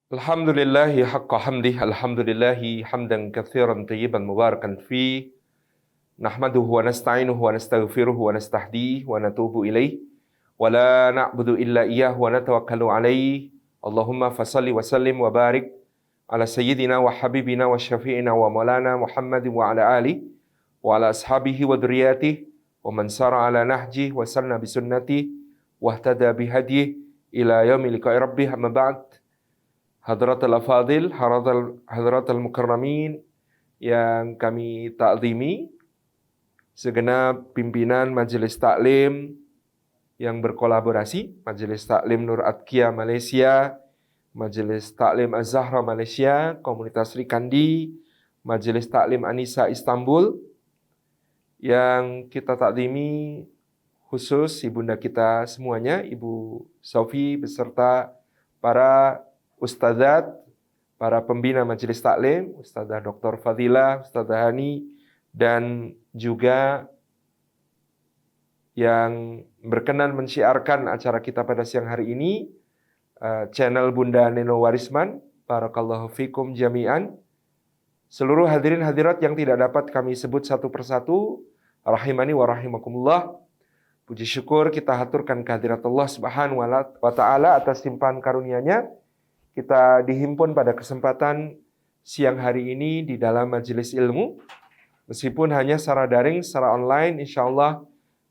Alhamdulillahi haqqa hamdih, alhamdulillahi hamdan katsiran tayyiban mubarakan fi nahmaduhu wa nasta'inuhu wa nastaghfiruhu wa nastahdihi wa natubu ilaih wa la na'budu illa iyyahu wa natawakkalu alaih. Allahumma fasalli wa sallim wa barik ala sayyidina wa habibina wa syafi'ina wa maulana Muhammadin wa ala alihi wa ala ashabihi wa dzurriyyatihi wa man sara ala nahjihi wa sanna bi sunnatihi wa ihtada bi hadihi ila yaumil liqa'i rabbih. Amma ba'd. Hadratul Afadil, Hadratul Mukarramin yang kami takzimi, segenap pimpinan Majelis Taklim yang berkolaborasi, Majelis Taklim Nur Atqiyah Malaysia, Majelis Taklim Az-Zahra Malaysia, Komunitas Sri Kandi, Majelis Taklim Anisa Istanbul, yang kita takzimi khusus ibunda kita semuanya, Ibu Sofi beserta para ustadzat, para pembina Majelis Taklim, Ustadzah Dr. Fadilah, Ustadzah Hani, dan juga yang berkenan mensyiarkan acara kita pada siang hari ini, channel Bunda Neno Warisman. Barakallahu fikum jami'an. Seluruh hadirin hadirat yang tidak dapat kami sebut satu persatu, rahimani wa rahimakumullah. Puji syukur kita haturkan kehadirat Allah Subhanahu wa Ta'ala atas limpahan karunia-Nya. Kita dihimpun pada kesempatan siang hari ini di dalam majelis ilmu. Meskipun hanya secara daring, secara online, insya Allah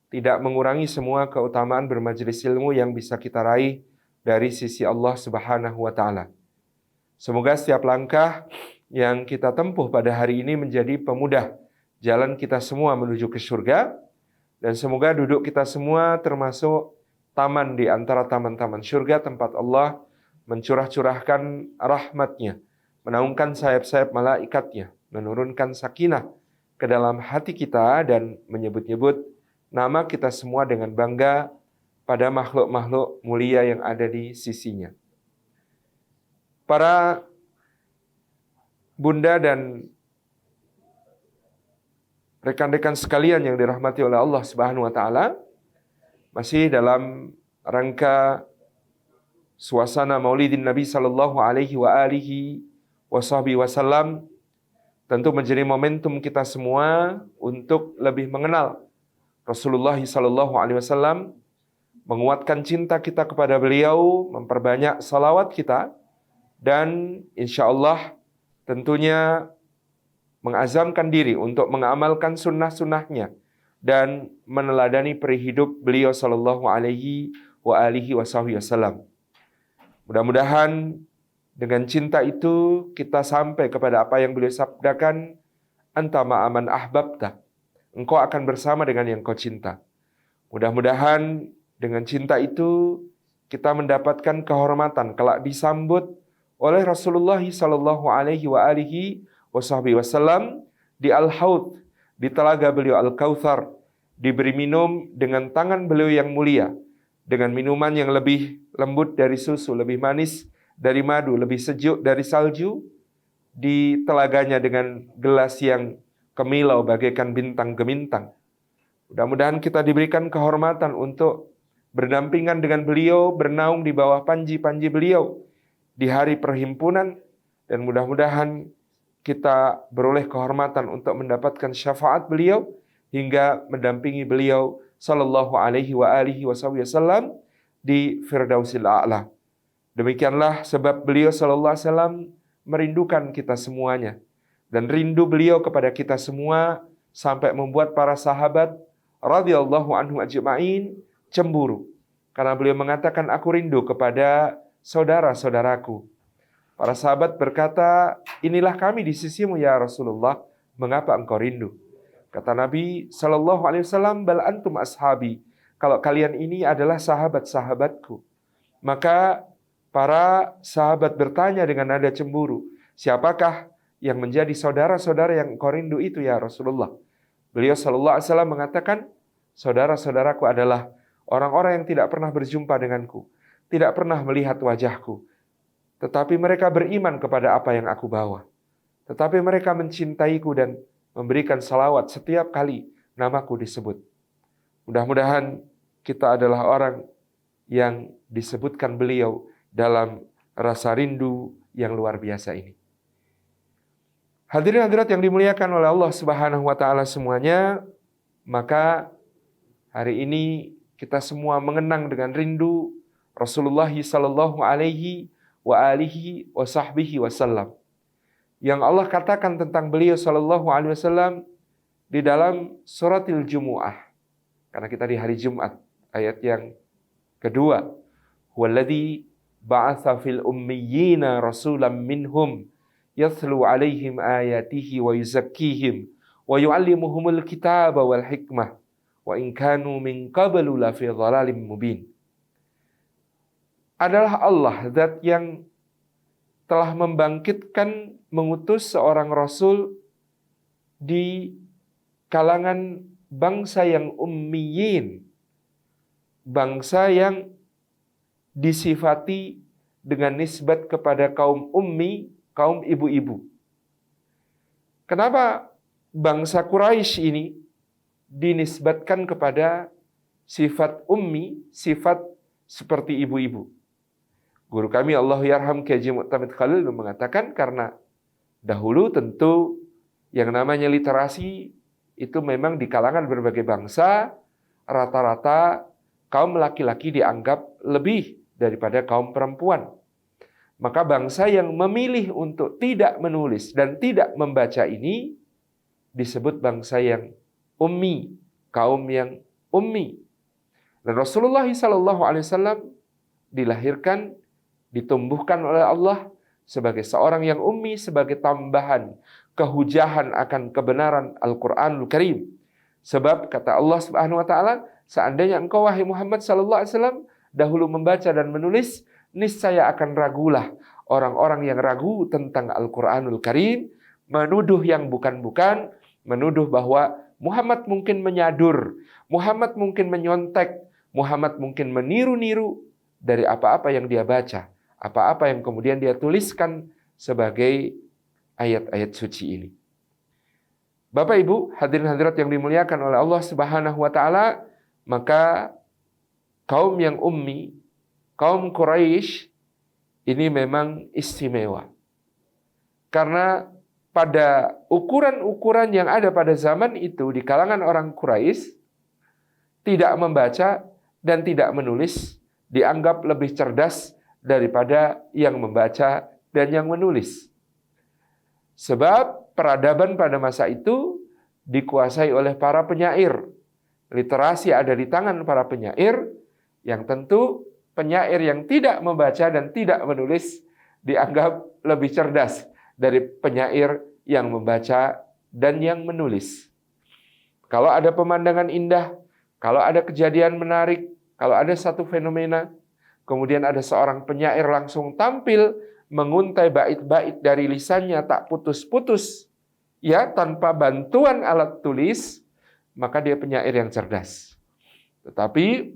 tidak mengurangi semua keutamaan bermajelis ilmu yang bisa kita raih dari sisi Allah Subhanahu wa Ta'ala. Semoga setiap langkah yang kita tempuh pada hari ini menjadi pemudah jalan kita semua menuju ke surga. Dan semoga duduk kita semua termasuk taman di antara taman-taman surga, tempat Allah mencurah-curahkan rahmat-Nya, menaungkan sayap-sayap malaikatnya, menurunkan sakinah ke dalam hati kita dan menyebut-nyebut nama kita semua dengan bangga pada makhluk-makhluk mulia yang ada di sisinya. Para bunda dan rekan-rekan sekalian yang dirahmati oleh Allah Subhanahu wa Ta'ala, masih dalam rangka suasana Maulidin Nabi sallallahu alaihi wa alihi wasallam, tentu menjadi momentum kita semua untuk lebih mengenal Rasulullah sallallahu alaihi wasallam, menguatkan cinta kita kepada beliau, memperbanyak salawat kita, dan insya Allah tentunya mengazamkan diri untuk mengamalkan sunnah-sunnahnya dan meneladani perihidup beliau sallallahu alaihi wa alihi wasallam. Mudah-mudahan dengan cinta itu kita sampai kepada apa yang beliau sabdakan, anta ma'aman ahbabta, engkau akan bersama dengan yang kau cinta. Mudah-mudahan dengan cinta itu kita mendapatkan kehormatan kelak disambut oleh Rasulullah sallallahu alaihi wa alihi wasallam di Al-Haud, di telaga beliau Al-Kautsar, diberi minum dengan tangan beliau yang mulia, dengan minuman yang lebih lembut dari susu, lebih manis dari madu, lebih sejuk dari salju, di telaganya dengan gelas yang kemilau bagaikan bintang gemintang. Mudah-mudahan kita diberikan kehormatan untuk berdampingan dengan beliau, bernaung di bawah panji-panji beliau di hari perhimpunan, dan mudah-mudahan kita beroleh kehormatan untuk mendapatkan syafaat beliau hingga mendampingi beliau sallallahu alaihi wa alihi wasallam di Firdausil A'la. Demikianlah sebab beliau sallallahu alaihi wasallam merindukan kita semuanya, dan rindu beliau kepada kita semua sampai membuat para sahabat radhiyallahu anhum ajma'in cemburu, karena beliau mengatakan, aku rindu kepada saudara-saudaraku. Para sahabat berkata, inilah kami di sisimu ya Rasulullah, mengapa engkau rindu? Kata Nabi sallallahu alaihi wasallam, bal antum ashabi. Kalau kalian ini adalah sahabat-sahabatku. Maka para sahabat bertanya dengan nada cemburu, siapakah yang menjadi saudara-saudara yang engkau rindu itu ya Rasulullah? Beliau sallallahu alaihi wasallam mengatakan, saudara-saudaraku adalah orang-orang yang tidak pernah berjumpa denganku, tidak pernah melihat wajahku, tetapi mereka beriman kepada apa yang aku bawa. Tetapi mereka mencintaiku dan memberikan salawat setiap kali namaku disebut. Mudah-mudahan kita adalah orang yang disebutkan beliau dalam rasa rindu yang luar biasa ini. Hadirin hadirat yang dimuliakan oleh Allah Subhanahu wa taala semuanya, maka hari ini kita semua mengenang dengan rindu Rasulullah sallallahu alaihi wa alihi wa sahbihi wasallam. Yang Allah katakan tentang beliau sallallahu alaihi wasallam di dalam suratil Jumu'ah. Karena kita di hari Jumat, ayat yang kedua. Huwallazi ba'atsa fil ummiyina rasulam minhum yathlu alaihim ayatihi wa yuzakkihim wa yu'allimuhumul kitaba wal hikmah wa in kanu min qablu la fi dhalalim mubin. Adalah Allah zat yang telah membangkitkan, mengutus seorang rasul di kalangan bangsa yang ummiyin, bangsa yang disifati dengan nisbat kepada kaum ummi, kaum ibu-ibu. Kenapa bangsa Quraisy ini dinisbatkan kepada sifat ummi, sifat seperti ibu-ibu? Guru kami Allahyarham Kiai Haji Mu'tamid Khalil mengatakan karena dahulu tentu yang namanya literasi itu memang di kalangan berbagai bangsa, rata-rata kaum laki-laki dianggap lebih daripada kaum perempuan. Maka bangsa yang memilih untuk tidak menulis dan tidak membaca ini disebut bangsa yang ummi, kaum yang ummi. Dan Rasulullah SAW dilahirkan, ditumbuhkan oleh Allah sebagai seorang yang ummi, sebagai tambahan kehujahan akan kebenaran Al-Qur'anul Karim. Sebab kata Allah Subhanahu wa taala, seandainya engkau wahai Muhammad sallallahu alaihi wasallam dahulu membaca dan menulis, niscaya akan ragulah orang-orang yang ragu tentang Al-Qur'anul Karim, menuduh yang bukan-bukan, menuduh bahwa Muhammad mungkin menyadur, Muhammad mungkin menyontek, Muhammad mungkin meniru-niru dari apa-apa yang dia baca, apa-apa yang kemudian dia tuliskan sebagai ayat-ayat suci ini. Bapak Ibu, hadirin hadirat yang dimuliakan oleh Allah Subhanahu wa taala, maka kaum yang ummi, kaum Quraisy ini memang istimewa. Karena pada ukuran-ukuran yang ada pada zaman itu di kalangan orang Quraisy, tidak membaca dan tidak menulis dianggap lebih cerdas daripada yang membaca dan yang menulis. Sebab peradaban pada masa itu dikuasai oleh para penyair. Literasi ada di tangan para penyair, yang tentu penyair yang tidak membaca dan tidak menulis dianggap lebih cerdas dari penyair yang membaca dan yang menulis. Kalau ada pemandangan indah, kalau ada kejadian menarik, kalau ada satu fenomena, kemudian ada seorang penyair langsung tampil menguntai bait-bait dari lisannya tak putus-putus, ya, tanpa bantuan alat tulis, maka dia penyair yang cerdas. Tetapi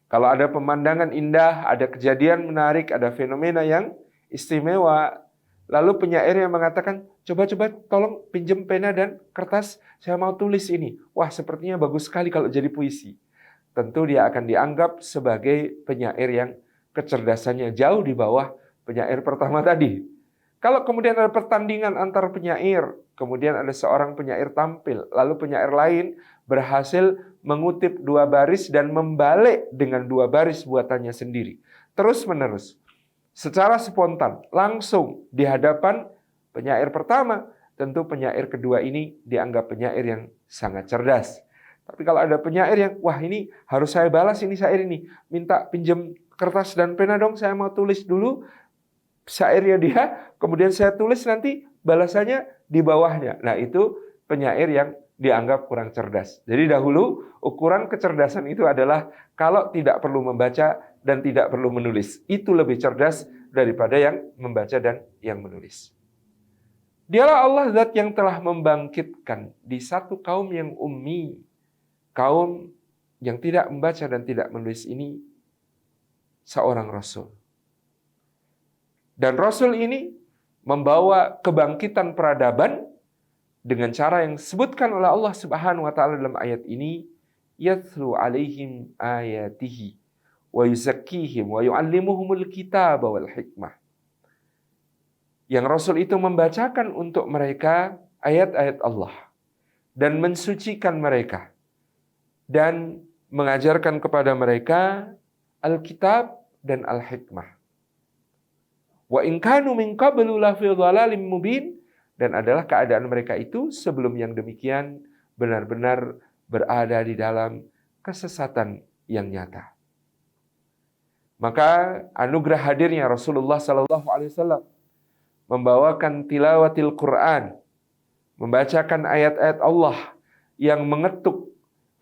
kalau ada pemandangan indah, ada kejadian menarik, ada fenomena yang istimewa, lalu penyairnya mengatakan, coba-coba tolong pinjam pena dan kertas, saya mau tulis ini. Wah, sepertinya bagus sekali kalau jadi puisi. Tentu dia akan dianggap sebagai penyair yang kecerdasannya jauh di bawah penyair pertama tadi. Kalau kemudian ada pertandingan antar penyair, kemudian ada seorang penyair tampil, lalu penyair lain berhasil mengutip 2 baris dan membalik dengan 2 baris buatannya sendiri. Terus menerus. Secara spontan, langsung di hadapan penyair pertama, tentu penyair kedua ini dianggap penyair yang sangat cerdas. Tapi kalau ada penyair yang, wah ini harus saya balas ini syair ini, minta pinjam kertas dan pena dong, saya mau tulis dulu syairnya dia, kemudian saya tulis nanti balasannya di bawahnya. Nah itu penyair yang dianggap kurang cerdas. Jadi dahulu ukuran kecerdasan itu adalah kalau tidak perlu membaca dan tidak perlu menulis. Itu lebih cerdas daripada yang membaca dan yang menulis. Dialah Allah zat yang telah membangkitkan di satu kaum yang ummi, kaum yang tidak membaca dan tidak menulis ini, seorang Rasul. Dan Rasul ini membawa kebangkitan peradaban dengan cara yang disebutkan oleh Allah Subhanahu wa taala dalam ayat ini, yathlu alaihim ayatihi wa yuzakkihim wa yuallimuhumul kitaba wal hikmah. yang Rasul itu membacakan untuk mereka ayat-ayat Allah dan mensucikan mereka dan mengajarkan kepada mereka Alkitab dan Al-Hikmah. Wa in kanu min qablu lafi dhalalim mubin, dan adalah keadaan mereka itu sebelum yang demikian benar-benar berada di dalam kesesatan yang nyata. Maka anugerah hadirnya Rasulullah sallallahu alaihi wasallam membawakan tilawatil Quran, membacakan ayat-ayat Allah yang mengetuk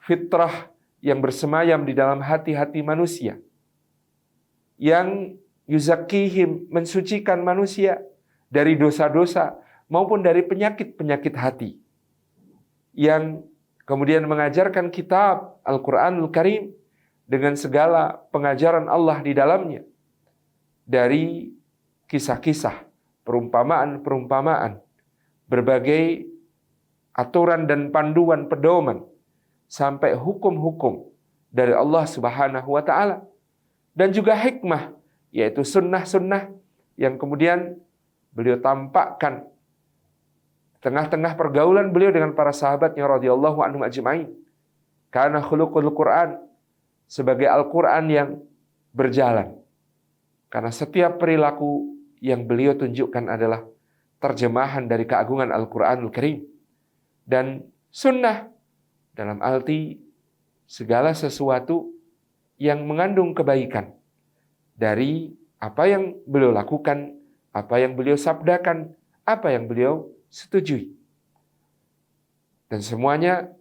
fitrah yang bersemayam di dalam hati-hati manusia, yang yuzakkihim, mensucikan manusia dari dosa-dosa maupun dari penyakit-penyakit hati, yang kemudian mengajarkan kitab Al-Quranul Karim dengan segala pengajaran Allah di dalamnya, dari kisah-kisah, perumpamaan-perumpamaan, berbagai aturan dan panduan pedoman, sampai hukum-hukum dari Allah Subhanahu wa Ta'ala, dan juga hikmah, yaitu sunnah-sunnah yang kemudian beliau tampakkan tengah-tengah pergaulan beliau dengan para sahabatnya radhiyallahu anhum ajma'in. Karena khuluqul Quran sebagai Al-Quran yang berjalan. Karena setiap perilaku yang beliau tunjukkan adalah terjemahan dari keagungan Al-Quranul Karim. Dan sunnah dalam arti segala sesuatu yang mengandung kebaikan dari apa yang beliau lakukan, apa yang beliau sabdakan, apa yang beliau setujui. Dan semuanya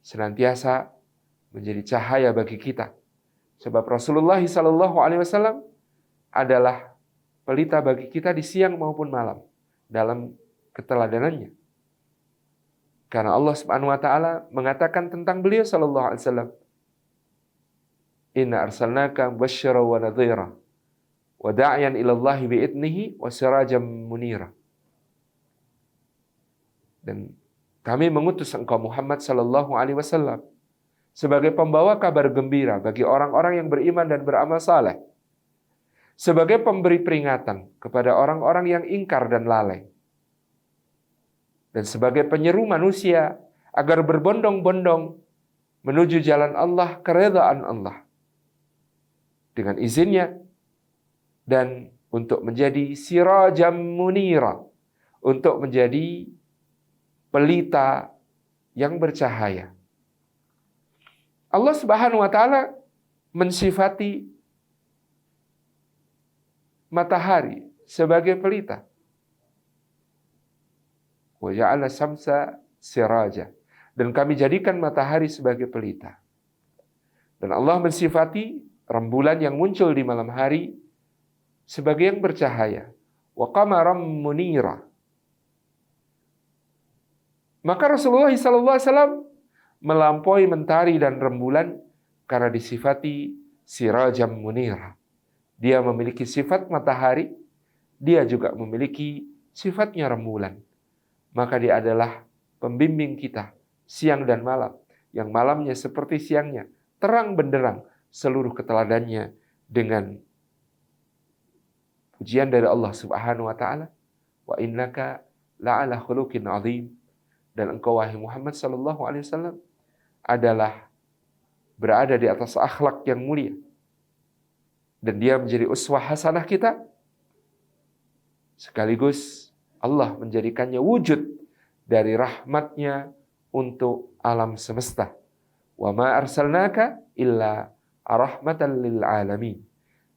senantiasa menjadi cahaya bagi kita. Sebab Rasulullah SAW adalah pelita bagi kita di siang maupun malam dalam keteladanannya. Karena Allah Subhanahu wa Ta'ala mengatakan tentang beliau sallallahu alaihi wasallam, "Inna arsalnaka mubasysyiran wa nadhira wa da'iyan ila Allah bi'idnihi wa sirajan munira." Dan kami mengutus engkau Muhammad sallallahu alaihi wasallam sebagai pembawa kabar gembira bagi orang-orang yang beriman dan beramal saleh, sebagai pemberi peringatan kepada orang-orang yang ingkar dan lalai, dan sebagai penyeru manusia agar berbondong-bondong menuju jalan Allah, keredaan Allah dengan izinnya, dan untuk menjadi sirajam munira, untuk menjadi pelita yang bercahaya. Allah Subhanahu wa Ta'ala mensifati matahari sebagai pelita. Wa ja'ala syamsa siraja, dan kami jadikan matahari sebagai pelita. Dan Allah mensifati rembulan yang muncul di malam hari sebagai yang bercahaya. Wa qamaram munira. Maka Rasulullah SAW melampaui mentari dan rembulan karena disifati sirajam munira. Dia memiliki sifat matahari, dia juga memiliki sifatnya rembulan. Maka dia adalah pembimbing kita siang dan malam, yang malamnya seperti siangnya, terang benderang seluruh keteladannya dengan pujian dari Allah Subhanahu wa Ta'ala. Wa innaka la'ala khuluqin azim. Dan engkau wahai Muhammad sallallahu alaihi wasallam adalah berada di atas akhlak yang mulia. Dan dia menjadi uswah hasanah kita. Sekaligus Allah menjadikannya wujud dari rahmatnya untuk alam semesta. Wa ma arsalnaka illa rahmatan lil alamin.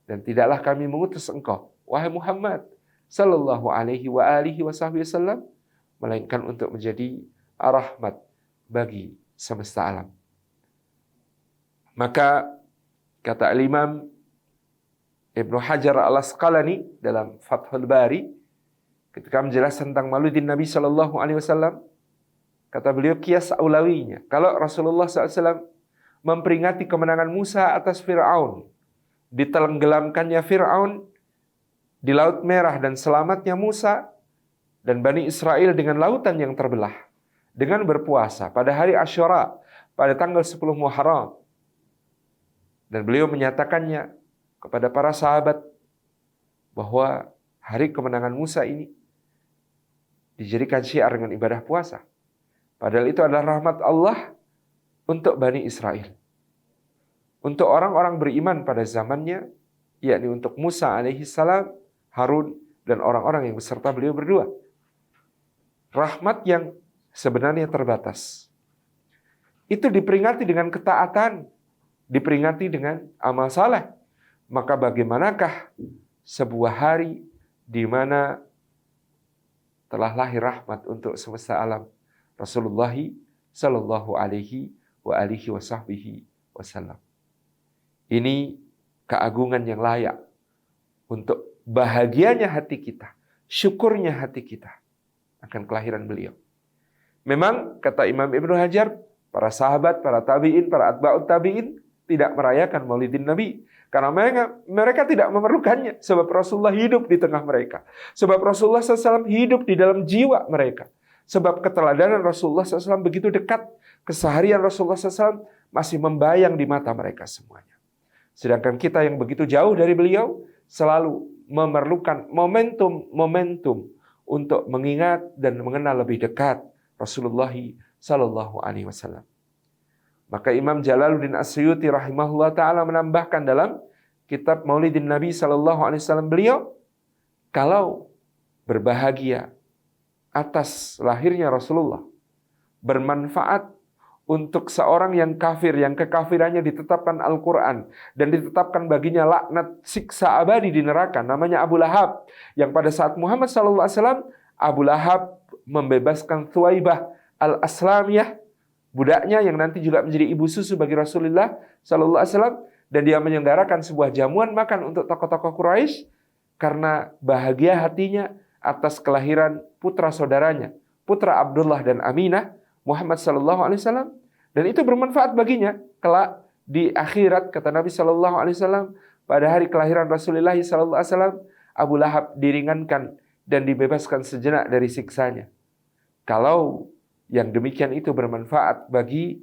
Dan tidaklah kami mengutus engkau, wahai Muhammad sallallahu alaihi wa alihi wasallam, melainkan untuk menjadi rahmat bagi semesta alam. Maka kata Imam Ibnu Hajar Al-Asqalani dalam Fathul Bari ketika menjelaskan tentang Maulidin Nabi sallallahu alaihi wasallam, kata beliau kias aulawinya, kalau Rasulullah SAW memperingati kemenangan Musa atas Fir'aun, ditenggelamkannya Fir'aun di Laut Merah dan selamatnya Musa dan Bani Israel dengan lautan yang terbelah, dengan berpuasa pada hari Asyura pada tanggal 10 Muharram. Dan beliau menyatakannya kepada para sahabat bahwa hari kemenangan Musa ini dijadikan syiar dengan ibadah puasa. Padahal itu adalah rahmat Allah untuk Bani Israel. Untuk orang-orang beriman pada zamannya, yakni untuk Musa alaihissalam, Harun, dan orang-orang yang beserta beliau berdua. Rahmat yang sebenarnya terbatas. Itu diperingati dengan ketaatan, diperingati dengan amal saleh. Maka bagaimanakah sebuah hari di mana telah lahir rahmat untuk semesta alam, Rasulullah sallallahu alaihi wa alihi wasallam. Ini keagungan yang layak untuk bahagianya hati kita, syukurnya hati kita akan kelahiran beliau. Memang kata Imam Ibnu Hajar, para sahabat, para tabi'in, para atba'ut tabi'in tidak merayakan Maulidin Nabi karena mereka tidak memerlukannya, sebab Rasulullah hidup di tengah mereka. Sebab Rasulullah SAW hidup di dalam jiwa mereka. Sebab keteladanan Rasulullah SAW begitu dekat, keseharian Rasulullah SAW masih membayang di mata mereka semuanya. Sedangkan kita yang begitu jauh dari beliau selalu memerlukan momentum untuk mengingat dan mengenal lebih dekat Rasulullah sallallahu alaihi wasallam. Maka Imam Jalaluddin As-Suyuti rahimahullah ta'ala menambahkan dalam kitab Maulidin Nabi sallallahu alaihi wasallam beliau, kalau berbahagia atas lahirnya Rasulullah bermanfaat untuk seorang yang kafir, yang kekafirannya ditetapkan Al-Quran dan ditetapkan baginya laknat siksa abadi di neraka, namanya Abu Lahab, yang pada saat Muhammad SAW, Abu Lahab membebaskan Thuwaibah Al-Aslamiyah, budaknya yang nanti juga menjadi ibu susu bagi Rasulullah SAW, dan dia menyelenggarakan sebuah jamuan makan untuk tokoh-tokoh Quraisy karena bahagia hatinya atas kelahiran putra saudaranya, putra Abdullah dan Aminah, Muhammad SAW, dan itu bermanfaat baginya kelak di akhirat. Kata Nabi SAW, pada hari kelahiran Rasulullah SAW, Abu Lahab diringankan dan dibebaskan sejenak dari siksanya. Kalau yang demikian itu bermanfaat bagi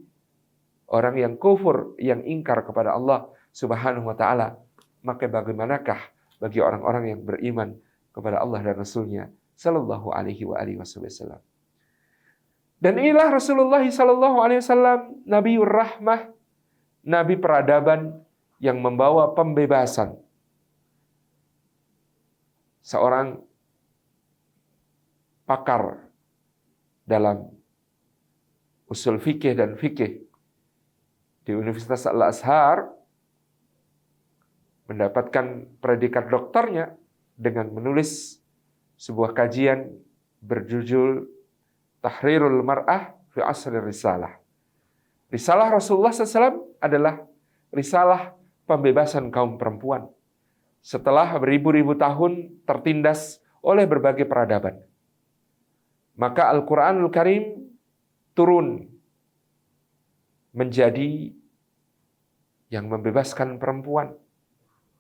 orang yang kufur, yang ingkar kepada Allah Subhanahu wa ta'ala, maka bagaimanakah bagi orang-orang yang beriman kepada Allah dan Rasulnya sallallahu alaihi wasallam. Dan inilah Rasulullah sallallahu alaihi wasallam, Nabiur Rahmah, nabi peradaban yang membawa pembebasan. Seorang pakar dalam usul fikih dan fikih di Universitas Al-Azhar mendapatkan predikat doktornya dengan menulis sebuah kajian berjudul Tahrirul Mar'ah fi Asri Risalah. Risalah Rasulullah SAW adalah risalah pembebasan kaum perempuan setelah beribu-ribu tahun tertindas oleh berbagai peradaban. Maka Al-Quranul Karim turun menjadi yang membebaskan perempuan,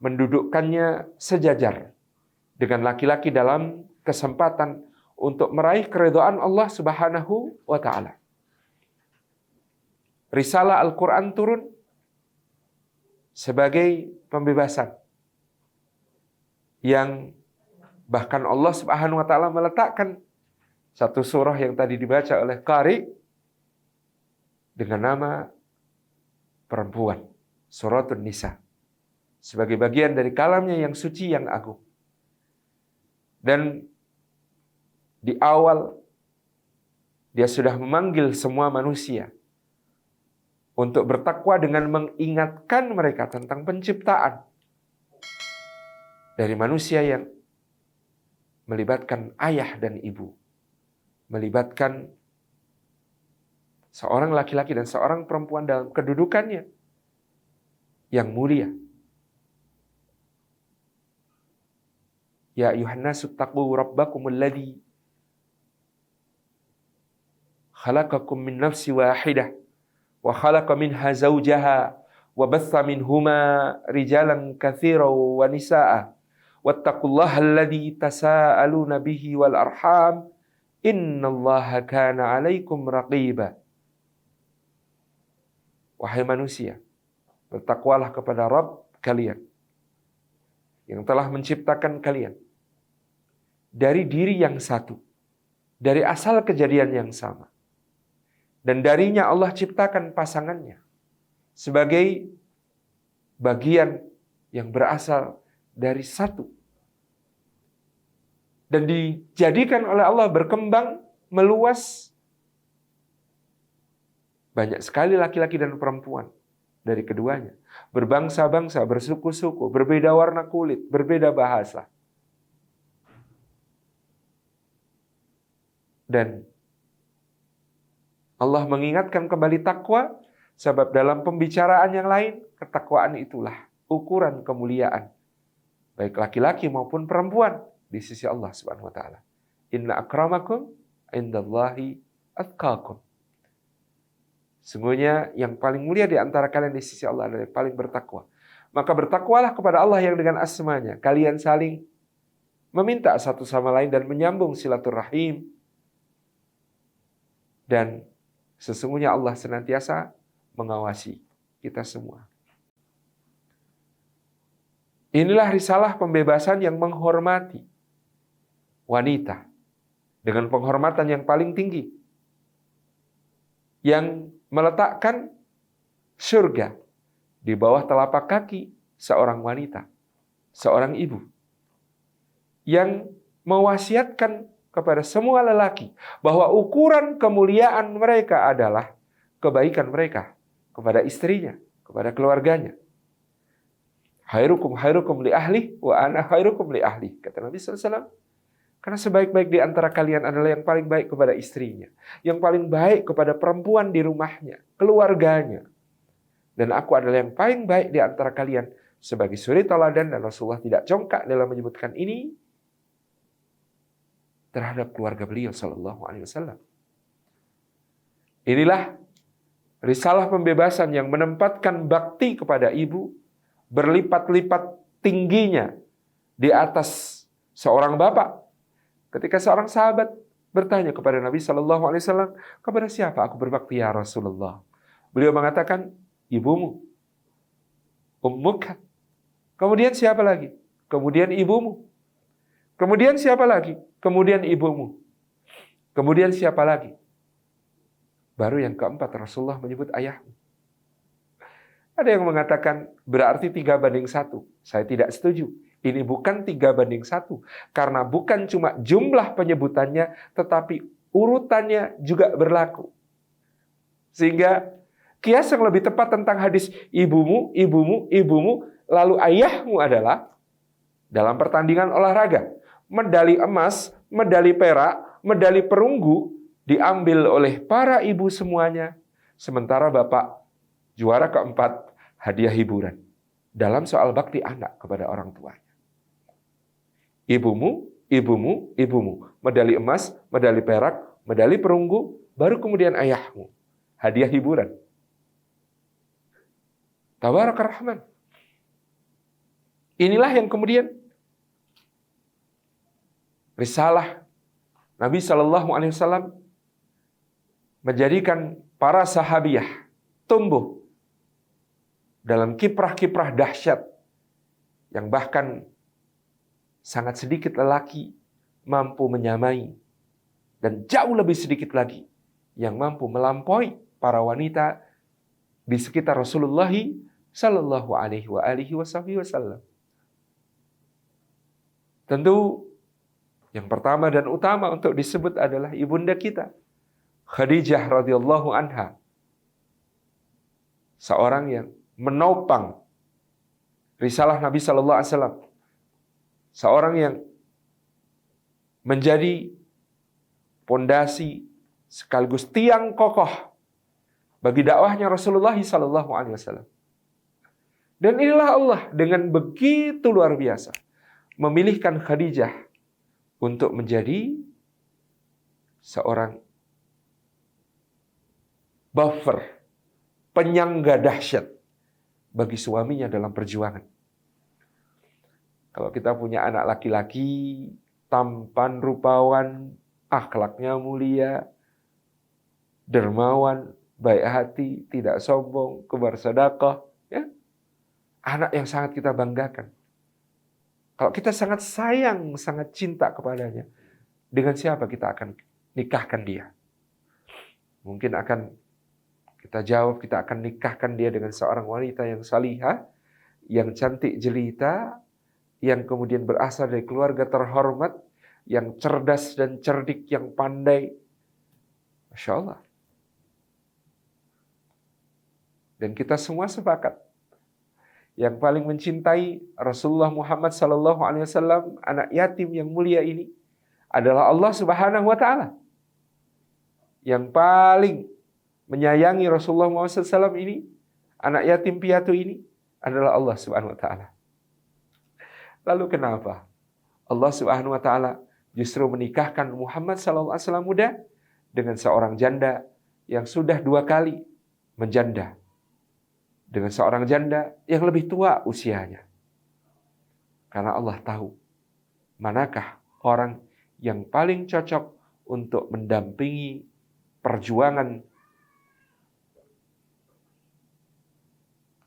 mendudukkannya sejajar dengan laki-laki dalam kesempatan untuk meraih keridhaan Allah Subhanahu wa ta'ala. Risalah Al-Quran turun sebagai pembebasan yang bahkan Allah Subhanahu wa ta'ala meletakkan satu surah yang tadi dibaca oleh Qari dengan nama perempuan, Suratun Nisa, sebagai bagian dari kalamnya yang suci, yang agung. Dan di awal dia sudah memanggil semua manusia untuk bertakwa dengan mengingatkan mereka tentang penciptaan dari manusia yang melibatkan ayah dan ibu, melibatkan seorang laki-laki dan seorang perempuan dalam kedudukannya yang mulia. Ya ayuhan nasu taqu rabbakumul ladzi khalaqakum min nafsin wahidah wa khalaqa minha zawjaha wa batha minhuma rijalan katsiran wa nisaa wattaqullaha alladzi tasaaluna bihi wal arham innallaha kana 'alaikum raqiba. Wahai manusia, bertakwalah kepada Rabb kalian yang telah menciptakan kalian dari diri yang satu, dari asal kejadian yang sama. Dan darinya Allah ciptakan pasangannya sebagai bagian yang berasal dari satu. Dan dijadikan oleh Allah berkembang, meluas. Banyak sekali laki-laki dan perempuan dari keduanya. Berbangsa-bangsa, bersuku-suku, berbeda warna kulit, berbeda bahasa. Dan Allah mengingatkan kembali takwa, sebab dalam pembicaraan yang lain, ketakwaan itulah ukuran kemuliaan, baik laki-laki maupun perempuan di sisi Allah Subhanahu wa taala. Inna akramakum indallahi atqakum. Sungguhnya yang paling mulia di antara kalian di sisi Allah adalah yang paling bertakwa. Maka bertakwalah kepada Allah yang dengan asmanya kalian saling meminta satu sama lain dan menyambung silaturahim. Dan sesungguhnya Allah senantiasa mengawasi kita semua. Inilah risalah pembebasan yang menghormati wanita dengan penghormatan yang paling tinggi, yang meletakkan surga di bawah telapak kaki seorang wanita, seorang ibu, yang mewasiatkan kepada semua lelaki bahwa ukuran kemuliaan mereka adalah kebaikan mereka kepada istrinya, kepada keluarganya. Khairukum khairukum li ahli wa ana khairukum li ahli, kata Nabi SAW. Karena sebaik-baik di antara kalian adalah yang paling baik kepada istrinya, yang paling baik kepada perempuan di rumahnya, keluarganya. Dan aku adalah yang paling baik di antara kalian sebagai suri teladan, dan Rasulullah tidak congkak dalam menyebutkan ini terhadap keluarga beliau sallallahu alaihi wasallam. Inilah risalah pembebasan yang menempatkan bakti kepada ibu berlipat-lipat tingginya di atas seorang bapak. Ketika seorang sahabat bertanya kepada Nabi sallallahu alaihi wasallam, "Kepada siapa aku berbakti ya Rasulullah?" Beliau mengatakan, "Ibumu." Ummuka. Kemudian siapa lagi? Kemudian ibumu. Kemudian siapa lagi? Kemudian ibumu. Kemudian siapa lagi? Baru yang keempat Rasulullah menyebut ayahmu. Ada yang mengatakan berarti 3:1. Saya tidak setuju. Ini bukan 3:1. Karena bukan cuma jumlah penyebutannya, tetapi urutannya juga berlaku. Sehingga kias yang lebih tepat tentang hadis ibumu, ibumu, ibumu, lalu ayahmu adalah dalam pertandingan olahraga. Medali emas, medali perak, medali perunggu diambil oleh para ibu semuanya. Sementara bapak juara keempat, hadiah hiburan. Dalam soal bakti anak kepada orang tuanya. Ibumu, ibumu, ibumu. Medali emas, medali perak, medali perunggu, baru kemudian ayahmu. Hadiah hiburan. Tabarakar Rahman. Inilah yang kemudian risalah Nabi Shallallahu Alaihi Wasallam menjadikan para sahabiyah tumbuh dalam kiprah-kiprah dahsyat yang bahkan sangat sedikit lelaki mampu menyamai, dan jauh lebih sedikit lagi yang mampu melampaui para wanita di sekitar Rasulullah Shallallahu Alaihi Wasallam. Tentu yang pertama dan utama untuk disebut adalah ibunda kita, Khadijah radhiyallahu anha. Seorang yang menopang risalah Nabi sallallahu alaihi wasallam. Seorang yang menjadi pondasi sekaligus tiang kokoh bagi dakwahnya Rasulullah sallallahu alaihi wasallam. Dan inilah Allah dengan begitu luar biasa memilihkan Khadijah untuk menjadi seorang buffer, penyangga dahsyat bagi suaminya dalam perjuangan. Kalau kita punya anak laki-laki, tampan, rupawan, akhlaknya mulia, dermawan, baik hati, tidak sombong, kembar sedekah, ya, anak yang sangat kita banggakan. Kalau kita sangat sayang, sangat cinta kepadanya, dengan siapa kita akan nikahkan dia? Mungkin akan kita jawab, kita akan nikahkan dia dengan seorang wanita yang salihah, yang cantik jelita, yang kemudian berasal dari keluarga terhormat, yang cerdas dan cerdik, yang pandai. Masya Allah. Dan kita semua sepakat, yang paling mencintai Rasulullah Muhammad SAW, anak yatim yang mulia ini, adalah Allah Subhanahu wa Ta'ala. Yang paling menyayangi Rasulullah Muhammad SAW ini, anak yatim piatu ini, adalah Allah Subhanahu wa Ta'ala. Lalu kenapa Allah Subhanahu wa Ta'ala justru menikahkan Muhammad SAW muda dengan seorang janda yang sudah 2 kali menjanda, dengan seorang janda yang lebih tua usianya? Karena Allah tahu manakah orang yang paling cocok untuk mendampingi perjuangan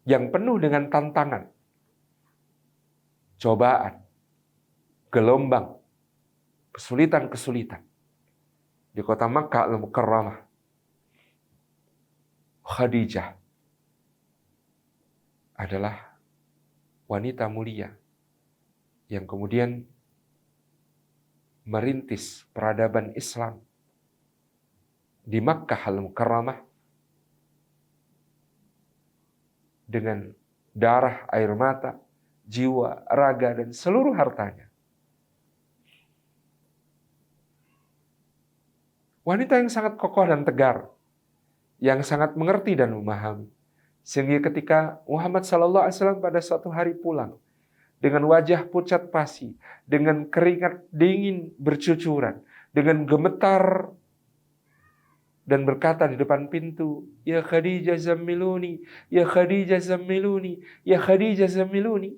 yang penuh dengan tantangan, cobaan, gelombang, kesulitan-kesulitan di kota Makkah Al-Mukarramah. Khadijah adalah wanita mulia yang kemudian merintis peradaban Islam di Makkah Al-Mukarramah dengan darah, air mata, jiwa, raga, dan seluruh hartanya. Wanita yang sangat kokoh dan tegar, yang sangat mengerti dan memahami. Sehingga ketika Muhammad SAW pada suatu hari pulang dengan wajah pucat pasi, dengan keringat dingin bercucuran, dengan gemetar dan berkata di depan pintu, "Ya Khadijah zammiluni, ya Khadijah zammiluni, ya Khadijah zammiluni."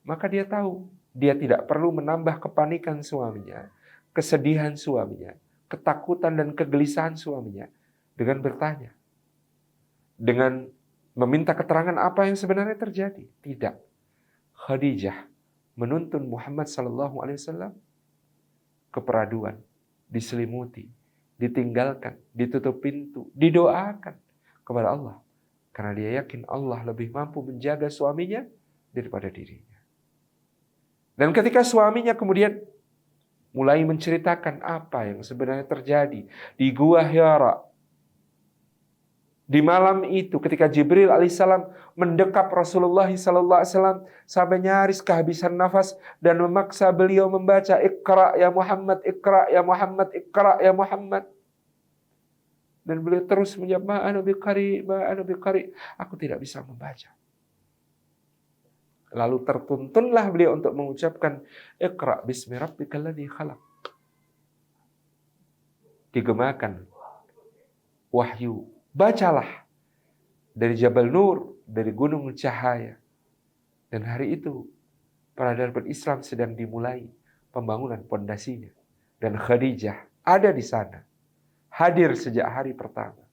Maka dia tahu, dia tidak perlu menambah kepanikan suaminya, kesedihan suaminya, ketakutan dan kegelisahan suaminya dengan bertanya, dengan meminta keterangan apa yang sebenarnya terjadi. Tidak. Khadijah menuntun Muhammad SAW ke peraduan, diselimuti, ditinggalkan, ditutup pintu, didoakan kepada Allah. Karena dia yakin Allah lebih mampu menjaga suaminya daripada dirinya. Dan ketika suaminya kemudian mulai menceritakan apa yang sebenarnya terjadi di Gua Hira, di malam itu ketika Jibril alaihissalam mendekap Rasulullah SAW sampai nyaris kehabisan nafas dan memaksa beliau membaca, "Iqra ya Muhammad, Iqra ya Muhammad, Iqra ya Muhammad." Dan beliau terus menjawab, "Ma ana biqari, ma ana biqari." Aku tidak bisa membaca. Lalu tertuntunlah beliau untuk mengucapkan, "Iqra bismi rabbikal ladzi khalaq." Digemakan wahyu, bacalah dari Jabal Nur, dari Gunung Cahaya. Dan hari itu peradaban Islam sedang dimulai pembangunan pondasinya. Dan Khadijah ada di sana, hadir sejak hari pertama,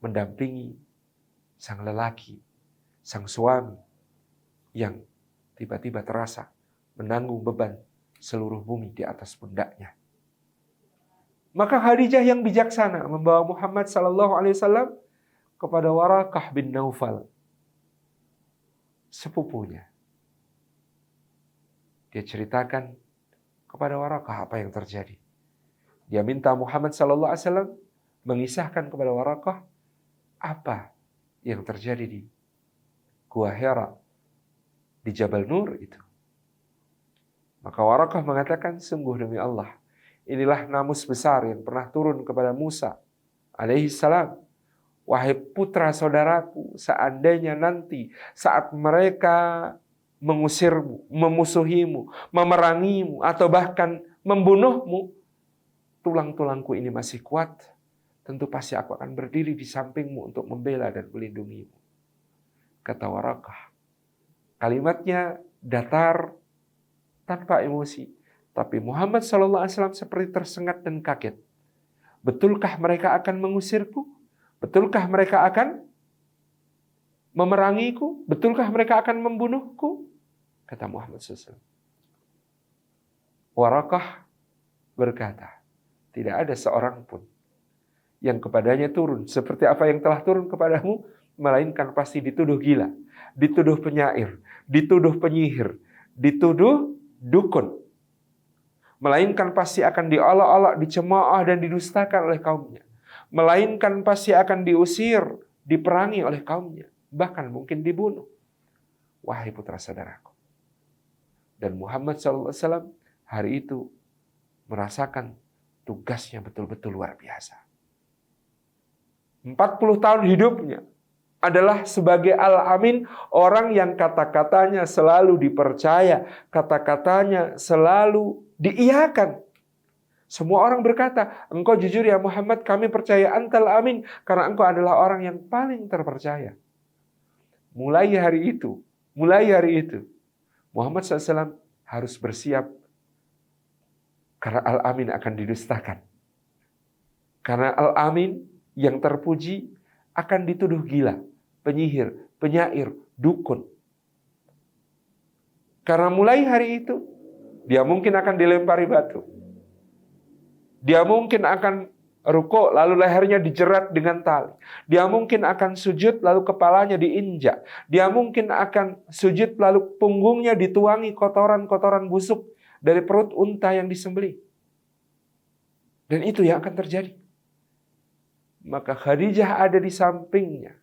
mendampingi sang lelaki, sang suami yang tiba-tiba terasa menanggung beban seluruh bumi di atas pundaknya. Maka Khadijah yang bijaksana membawa Muhammad SAW kepada Warakah bin Naufal, sepupunya. Dia ceritakan kepada Warakah apa yang terjadi. Dia minta Muhammad SAW mengisahkan kepada Warakah apa yang terjadi di Gua Hira, di Jabal Nur itu. Maka Warakah mengatakan, "Sungguh demi Allah, inilah namus besar yang pernah turun kepada Musa alaihi salam. Wahai putra saudaraku, seandainya nanti saat mereka mengusirmu, memusuhimu, memerangimu, atau bahkan membunuhmu, tulang-tulangku ini masih kuat, tentu pasti aku akan berdiri di sampingmu untuk membela dan melindungimu." Kata Warakah. Kalimatnya datar, tanpa emosi. Tapi Muhammad SAW seperti tersengat dan kaget. Betulkah mereka akan mengusirku? Betulkah mereka akan memerangiku? Betulkah mereka akan membunuhku? Kata Muhammad SAW. Waraqah berkata, tidak ada seorang pun yang kepadanya turun seperti apa yang telah turun kepadamu, melainkan pasti dituduh gila, dituduh penyair, dituduh penyihir, dituduh dukun. Melainkan pasti akan diolok-olok, dicemooh dan didustakan oleh kaumnya. Melainkan pasti akan diusir, diperangi oleh kaumnya. Bahkan mungkin dibunuh. Wahai putra saudaraku. Dan Muhammad SAW hari itu merasakan tugasnya betul-betul luar biasa. 40 tahun hidupnya adalah sebagai Al-Amin, orang yang kata-katanya selalu dipercaya, kata-katanya selalu diiyakan. Semua orang berkata, engkau jujur ya Muhammad, kami percaya antal amin, karena engkau adalah orang yang paling terpercaya. Mulai hari itu, Muhammad SAW harus bersiap, karena Al-Amin akan didustakan. Karena Al-Amin yang terpuji akan dituduh gila, penyihir, penyair, dukun. Karena mulai hari itu, dia mungkin akan dilempari batu. Dia mungkin akan rukuk, lalu lehernya dijerat dengan tali. Dia mungkin akan sujud, lalu kepalanya diinjak. Dia mungkin akan sujud, lalu punggungnya dituangi kotoran-kotoran busuk dari perut unta yang disembelih. Dan itu yang akan terjadi. Maka Khadijah ada di sampingnya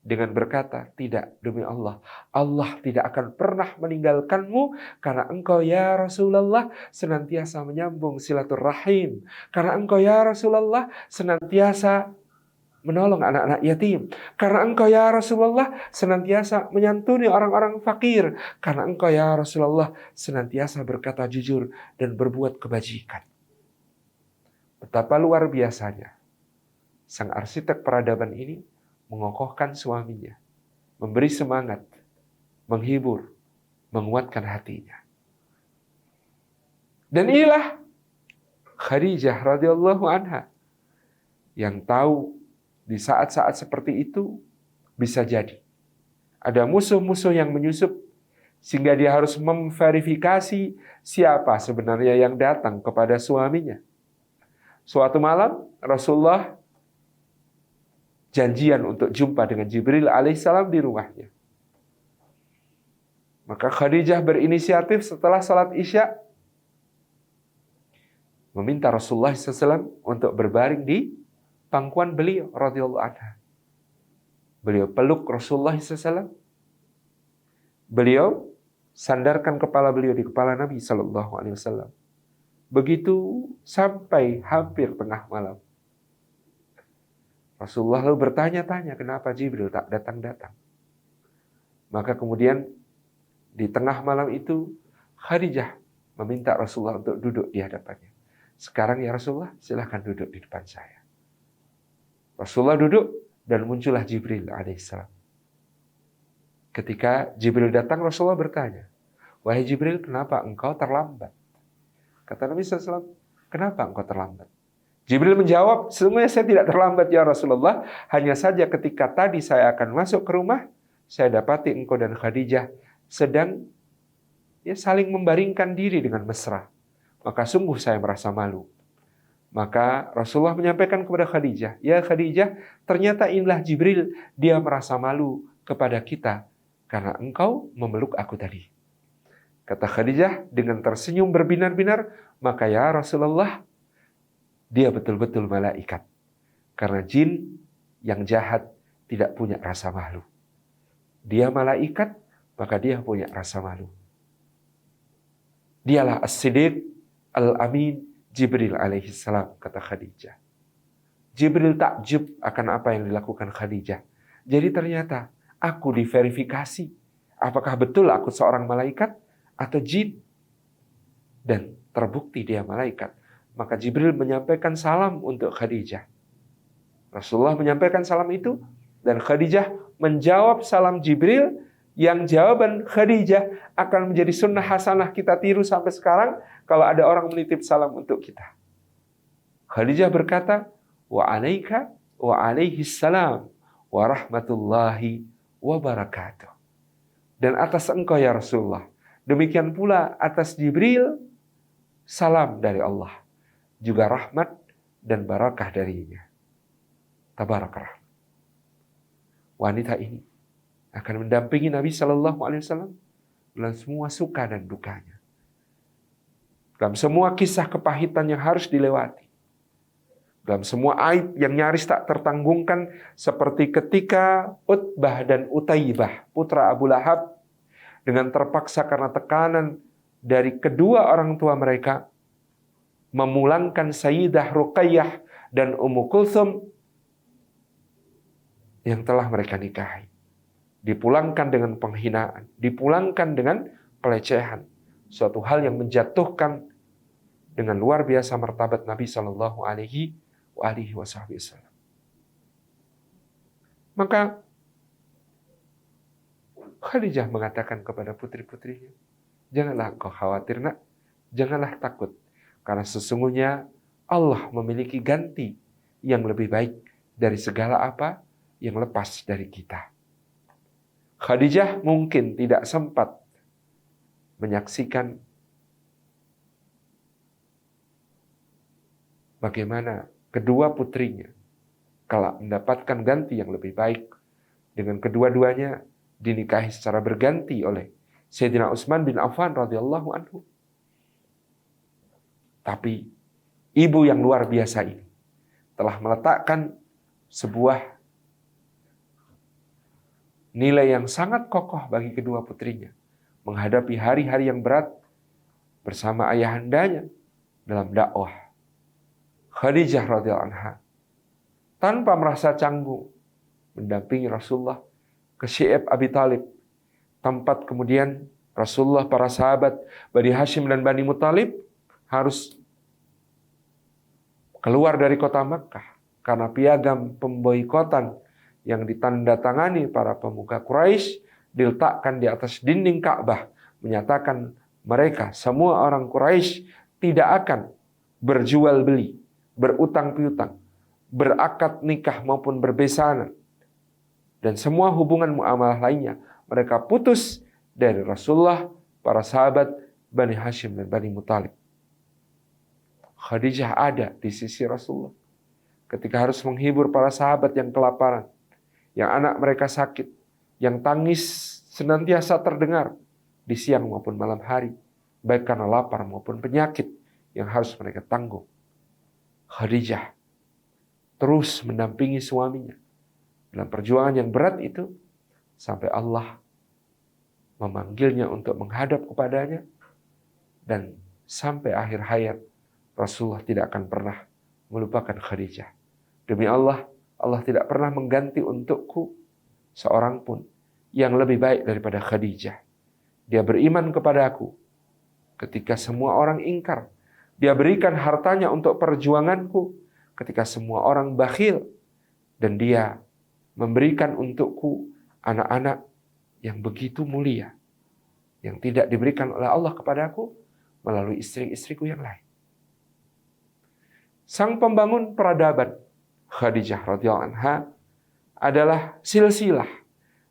dengan berkata, tidak, demi Allah, Allah tidak akan pernah meninggalkanmu karena engkau ya Rasulullah senantiasa menyambung silaturahim. Karena engkau ya Rasulullah senantiasa menolong anak-anak yatim. Karena engkau ya Rasulullah senantiasa menyantuni orang-orang fakir. Karena engkau ya Rasulullah senantiasa berkata jujur dan berbuat kebajikan. Betapa luar biasanya sang arsitek peradaban ini mengokohkan suaminya, memberi semangat, menghibur, menguatkan hatinya. Dan inilah Khadijah radhiyallahu anha yang tahu di saat-saat seperti itu bisa jadi ada musuh-musuh yang menyusup sehingga dia harus memverifikasi siapa sebenarnya yang datang kepada suaminya. Suatu malam Rasulullah janjian untuk jumpa dengan Jibril alaihissalam di rumahnya. Maka Khadijah berinisiatif setelah salat Isya meminta Rasulullah SAW untuk berbaring di pangkuan beliau radhiyallahu anha. Beliau peluk Rasulullah SAW. Beliau sandarkan kepala beliau di kepala Nabi SAW. Begitu sampai hampir tengah malam. Rasulullah lalu bertanya-tanya kenapa Jibril tak datang-datang. Maka kemudian di tengah malam itu Khadijah meminta Rasulullah untuk duduk di hadapannya. Sekarang ya Rasulullah silahkan duduk di depan saya. Rasulullah duduk dan muncullah Jibril alaihissalam. Ketika Jibril datang Rasulullah bertanya, wahai Jibril kenapa engkau terlambat? Kata Nabi SAW, kenapa engkau terlambat? Jibril menjawab, sesungguhnya saya tidak terlambat ya Rasulullah. Hanya saja ketika tadi saya akan masuk ke rumah, saya dapati engkau dan Khadijah sedang saling membaringkan diri dengan mesra. Maka sungguh saya merasa malu. Maka Rasulullah menyampaikan kepada Khadijah, ya Khadijah, ternyata inilah Jibril, dia merasa malu kepada kita karena engkau memeluk aku tadi. Kata Khadijah dengan tersenyum berbinar-binar, maka ya Rasulullah, dia betul-betul malaikat. Karena jin yang jahat tidak punya rasa malu. Dia malaikat, maka dia punya rasa malu. Dialah As-Siddiq Al-Amin Jibril alaihissalam, kata Khadijah. Jibril takjub akan apa yang dilakukan Khadijah. Jadi ternyata aku diverifikasi. Apakah betul aku seorang malaikat atau jin? Dan terbukti dia malaikat. Maka Jibril menyampaikan salam untuk Khadijah. Rasulullah menyampaikan salam itu dan Khadijah menjawab salam Jibril, yang jawaban Khadijah akan menjadi sunnah hasanah kita tiru sampai sekarang kalau ada orang menitip salam untuk kita. Khadijah berkata, wa alaika wa alaihis salam wa rahmatullahi wa barakatuh. Dan atas engkau ya Rasulullah Demikian pula atas Jibril, salam dari Allah. Juga rahmat dan barakah darinya. Tabarakah. Wanita ini akan mendampingi Nabi Shallallahu Alaihi Wasallam dalam semua suka dan dukanya. Dalam semua kisah kepahitan yang harus dilewati. Dalam semua aib yang nyaris tak tertanggungkan, seperti ketika Utbah dan Utaibah, putra Abu Lahab, dengan terpaksa karena tekanan dari kedua orang tua mereka, memulangkan Sayyidah Ruqayyah dan Ummu Kulthum yang telah mereka nikahi. Dipulangkan dengan penghinaan, dipulangkan dengan pelecehan. Suatu hal yang menjatuhkan dengan luar biasa martabat Nabi Shallallahu Alaihi Wasallam. Maka Khadijah mengatakan kepada putri-putrinya, janganlah engkau khawatir nak, janganlah takut, karena sesungguhnya Allah memiliki ganti yang lebih baik dari segala apa yang lepas dari kita. Khadijah mungkin tidak sempat menyaksikan bagaimana kedua putrinya kelak mendapatkan ganti yang lebih baik dengan kedua-duanya dinikahi secara berganti oleh Sayyidina Utsman bin Affan radhiyallahu anhu. Tapi ibu yang luar biasa ini telah meletakkan sebuah nilai yang sangat kokoh bagi kedua putrinya menghadapi hari-hari yang berat bersama ayahandanya dalam dakwah. Khadijah radhiyallahu anha tanpa merasa canggung mendampingi Rasulullah ke Syi'ab Abi Thalib, tempat kemudian Rasulullah, para sahabat Bani Hashim dan Bani Muthalib harus keluar dari kota Makkah karena piagam pemboikotan yang ditandatangani para pemuka Quraisy diletakkan di atas dinding Ka'bah, menyatakan mereka semua orang Quraisy tidak akan berjual beli, berutang piutang, berakad nikah maupun berbesanan, dan semua hubungan muamalah lainnya mereka putus dari Rasulullah, para sahabat Bani Hashim dan Bani Muthalib. Khadijah ada di sisi Rasulullah ketika harus menghibur para sahabat yang kelaparan, yang anak mereka sakit, yang tangis senantiasa terdengar di siang maupun malam hari, baik karena lapar maupun penyakit yang harus mereka tanggung. Khadijah terus mendampingi suaminya dalam perjuangan yang berat itu sampai Allah memanggilnya untuk menghadap kepadanya, dan sampai akhir hayat Rasulullah tidak akan pernah melupakan Khadijah. Demi Allah, Allah tidak pernah mengganti untukku seorang pun yang lebih baik daripada Khadijah. Dia beriman kepadaku ketika semua orang ingkar. Dia berikan hartanya untuk perjuanganku ketika semua orang bakhil. Dan dia memberikan untukku anak-anak yang begitu mulia, yang tidak diberikan oleh Allah kepadaku melalui istri-istriku yang lain. Sang pembangun peradaban Khadijah radhiyallahu anha adalah silsilah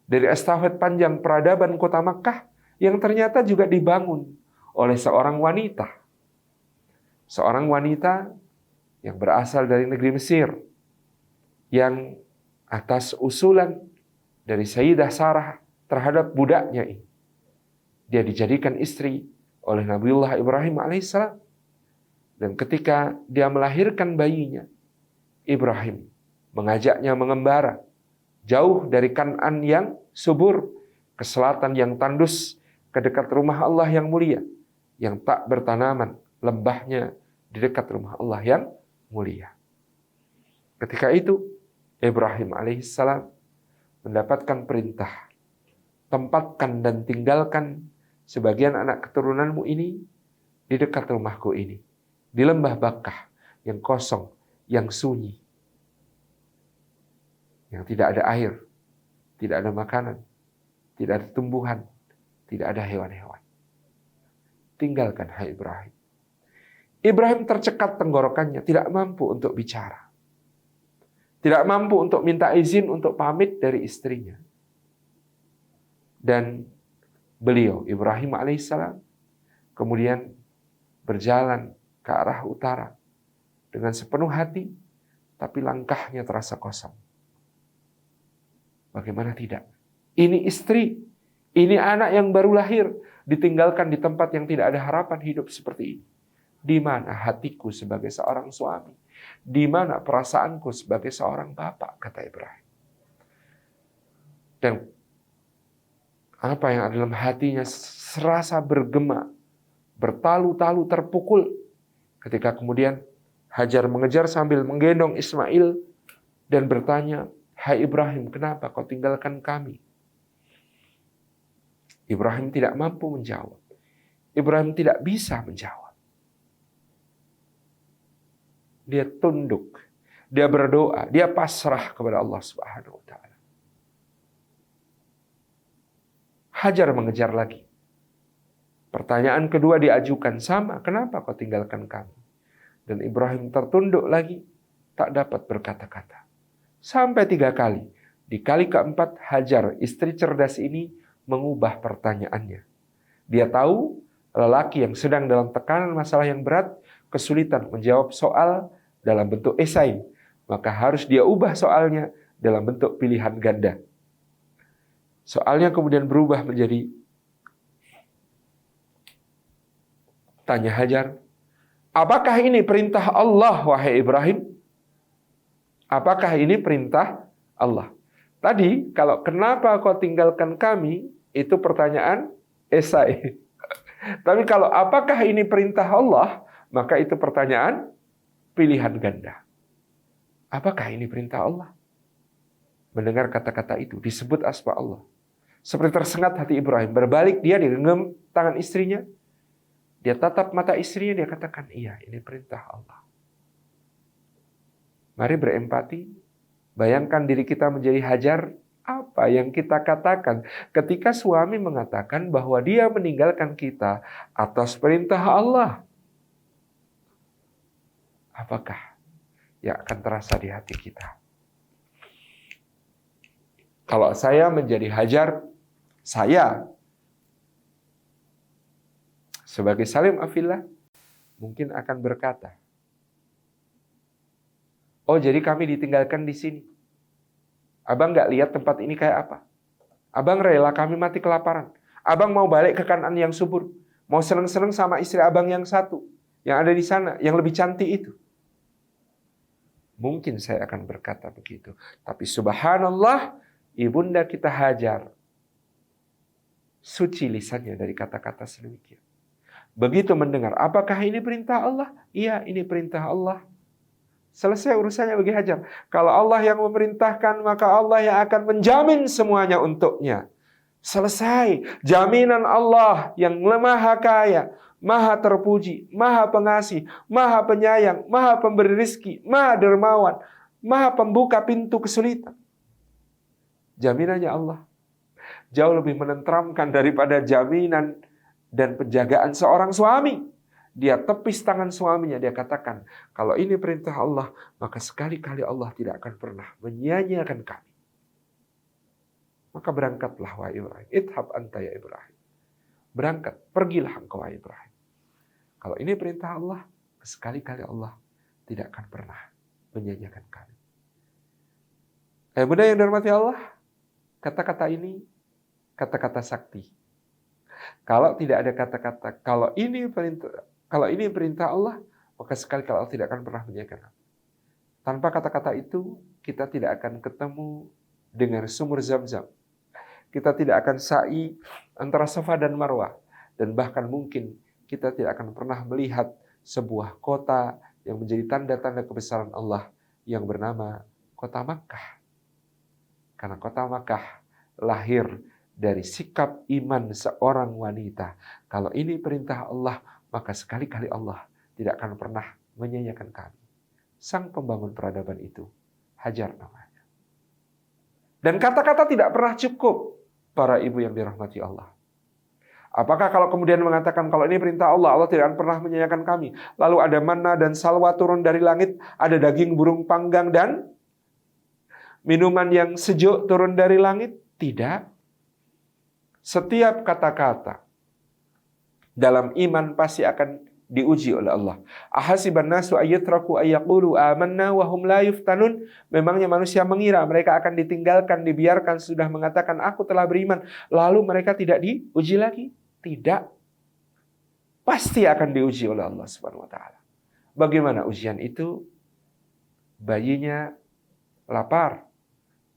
dari estafet panjang peradaban kota Makkah yang ternyata juga dibangun oleh seorang wanita. Seorang wanita yang berasal dari negeri Mesir, yang atas usulan dari Sayyidah Sarah terhadap budaknya ini, dia dijadikan istri oleh Nabiullah Ibrahim alaihissalam. Dan ketika dia melahirkan bayinya, Ibrahim mengajaknya mengembara jauh dari Kan'an yang subur ke selatan yang tandus, ke dekat rumah Allah yang mulia, yang tak bertanaman, lembahnya di dekat rumah Allah yang mulia. Ketika itu Ibrahim alaihissalam mendapatkan perintah, tempatkan dan tinggalkan sebagian anak keturunanmu ini di dekat rumahku ini, di lembah Bakkah yang kosong, yang sunyi, yang tidak ada air, tidak ada makanan, tidak ada tumbuhan, tidak ada hewan-hewan. Tinggalkan, hai Ibrahim. Ibrahim tercekat tenggorokannya, tidak mampu untuk bicara. Tidak mampu untuk minta izin untuk pamit dari istrinya. Dan beliau Ibrahim alaihissalam kemudian berjalan ke arah utara dengan sepenuh hati, tapi langkahnya terasa kosong. Bagaimana tidak? Ini istri, ini anak yang baru lahir, ditinggalkan di tempat yang tidak ada harapan hidup seperti ini. Di mana hatiku sebagai seorang suami? Di mana perasaanku sebagai seorang bapak, kata Ibrahim. Dan apa yang ada dalam hatinya serasa bergema, bertalu-talu terpukul ketika kemudian Hajar mengejar sambil menggendong Ismail dan bertanya, "Hai Ibrahim, kenapa kau tinggalkan kami?" Ibrahim tidak mampu menjawab. Ibrahim tidak bisa menjawab. Dia tunduk, dia berdoa, dia pasrah kepada Allah Subhanahu wa taala. Hajar mengejar lagi. Pertanyaan kedua diajukan, sama, kenapa kau tinggalkan kami? Dan Ibrahim tertunduk lagi, tak dapat berkata-kata. Sampai 3 kali. Di kali keempat, Hajar, istri cerdas ini, mengubah pertanyaannya. Dia tahu lelaki yang sedang dalam tekanan masalah yang berat, kesulitan menjawab soal dalam bentuk esai. Maka harus dia ubah soalnya dalam bentuk pilihan ganda. Soalnya kemudian berubah menjadi, tanya Hajar, apakah ini perintah Allah, wahai Ibrahim? Apakah ini perintah Allah? Tadi, kalau kenapa kau tinggalkan kami, itu pertanyaan esai. Tapi kalau apakah ini perintah Allah, maka itu pertanyaan pilihan ganda. Apakah ini perintah Allah? Mendengar kata-kata itu, disebut asma Allah. Seperti tersengat hati Ibrahim. Berbalik dia digenggam tangan istrinya. Dia tatap mata istrinya, dia katakan, iya, ini perintah Allah. Mari berempati. Bayangkan diri kita menjadi Hajar. Apa yang kita katakan ketika suami mengatakan bahwa dia meninggalkan kita atas perintah Allah? Apakah yang akan terasa di hati kita? Kalau saya menjadi Hajar, saya sebagai Salim Afillah mungkin akan berkata, oh, jadi kami ditinggalkan di sini. Abang nggak lihat tempat ini kayak apa? Abang rela kami mati kelaparan. Abang mau balik ke Kanaan yang subur. Mau seneng-seneng sama istri abang yang satu. Yang ada di sana, yang lebih cantik itu. Mungkin saya akan berkata begitu. Tapi subhanallah, ibunda kita Hajar. Suci lisannya dari kata-kata sedemikian. Begitu mendengar, apakah ini perintah Allah? Iya, ini perintah Allah. Selesai urusannya bagi Hajar. Kalau Allah yang memerintahkan, maka Allah yang akan menjamin semuanya untuknya. Selesai. Jaminan Allah yang maha kaya, maha terpuji, maha pengasih, maha penyayang, maha pemberi rizki, maha dermawan, maha pembuka pintu kesulitan. Jaminannya Allah jauh lebih menenteramkan daripada jaminan dan penjagaan seorang suami. Dia tepis tangan suaminya, dia katakan, kalau ini perintah Allah, maka sekali-kali Allah tidak akan pernah menyia-nyiakan kami. Maka berangkatlah, wahai Ibrahim. Idhab anta ya Ibrahim. Berangkat, pergilah engkau, wahai Ibrahim. Kalau ini perintah Allah, sekali-kali Allah tidak akan pernah menyia-nyiakan kami. Bunda yang dirahmati Allah, kata-kata ini, kata-kata sakti. Kalau tidak ada kata-kata, kalau ini perintah Allah, maka sekali-kali Allah tidak akan pernah menyia-nyiakan. Tanpa kata-kata itu, kita tidak akan ketemu dengan sumur Zam-Zam. Kita tidak akan sa'i antara Safa dan Marwah. Dan bahkan mungkin kita tidak akan pernah melihat sebuah kota yang menjadi tanda-tanda kebesaran Allah yang bernama kota Makkah. Karena kota Makkah lahir dari sikap iman seorang wanita. Kalau ini perintah Allah, maka sekali-kali Allah tidak akan pernah menyia-nyiakan kami. Sang pembangun peradaban itu, Hajar namanya. Dan kata-kata tidak pernah cukup, para ibu yang dirahmati Allah. Apakah kalau kemudian mengatakan kalau ini perintah Allah, Allah tidak akan pernah menyia-nyiakan kami. Lalu ada manna dan salwa turun dari langit, ada daging burung panggang dan minuman yang sejuk turun dari langit? Tidak. Setiap kata-kata dalam iman pasti akan diuji oleh Allah. Ahasiban nasu ayyatraku ayyaqulu amanna wa hum la yuftanun. Memangnya manusia mengira mereka akan ditinggalkan, dibiarkan sudah mengatakan aku telah beriman, lalu mereka tidak diuji lagi? Tidak. Pasti akan diuji oleh Allah Subhanahu wa taala. Bagaimana ujian itu? Bayinya lapar,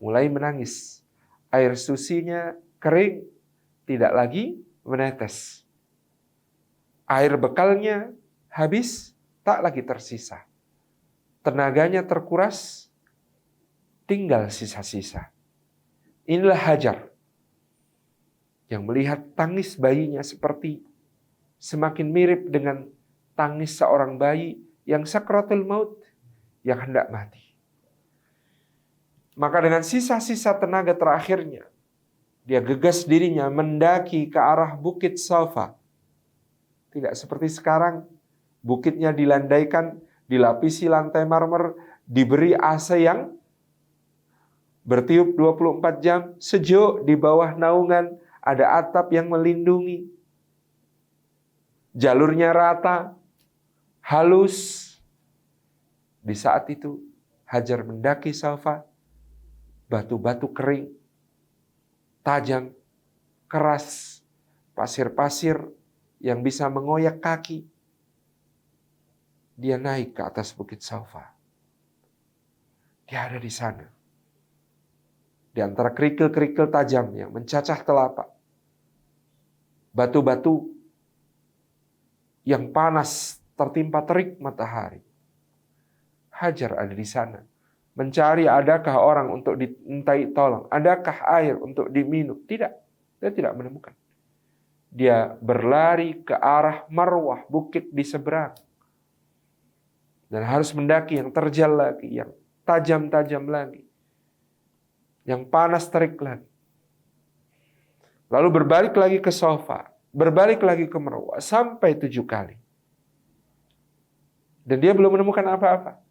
mulai menangis. Air susinya kering, tidak lagi menetes. Air bekalnya habis, tak lagi tersisa. Tenaganya terkuras, tinggal sisa-sisa. Inilah Hajar yang melihat tangis bayinya seperti semakin mirip dengan tangis seorang bayi yang sakratul maut, yang hendak mati. Maka dengan sisa-sisa tenaga terakhirnya, dia gegas dirinya mendaki ke arah Bukit Safa. Tidak seperti sekarang, bukitnya dilandaikan, dilapisi lantai marmer, diberi AC yang bertiup 24 jam, sejuk di bawah naungan, ada atap yang melindungi. Jalurnya rata, halus. Di saat itu, Hajar mendaki Safa, batu-batu kering, tajam, keras, pasir-pasir yang bisa mengoyak kaki. Dia naik ke atas Bukit Safa. Dia ada di sana. Di antara kerikil-kerikil tajam yang mencacah telapak. Batu-batu yang panas tertimpa terik matahari. Hajar ada di sana. Mencari adakah orang untuk dimintai tolong. Adakah air untuk diminum. Tidak. Dia tidak menemukan. Dia berlari ke arah Marwah, bukit di seberang. Dan harus mendaki yang terjal lagi, yang tajam-tajam lagi. Yang panas terik lagi. Lalu berbalik lagi ke Safa. Berbalik lagi ke Marwah. Sampai 7 kali. Dan dia belum menemukan apa-apa.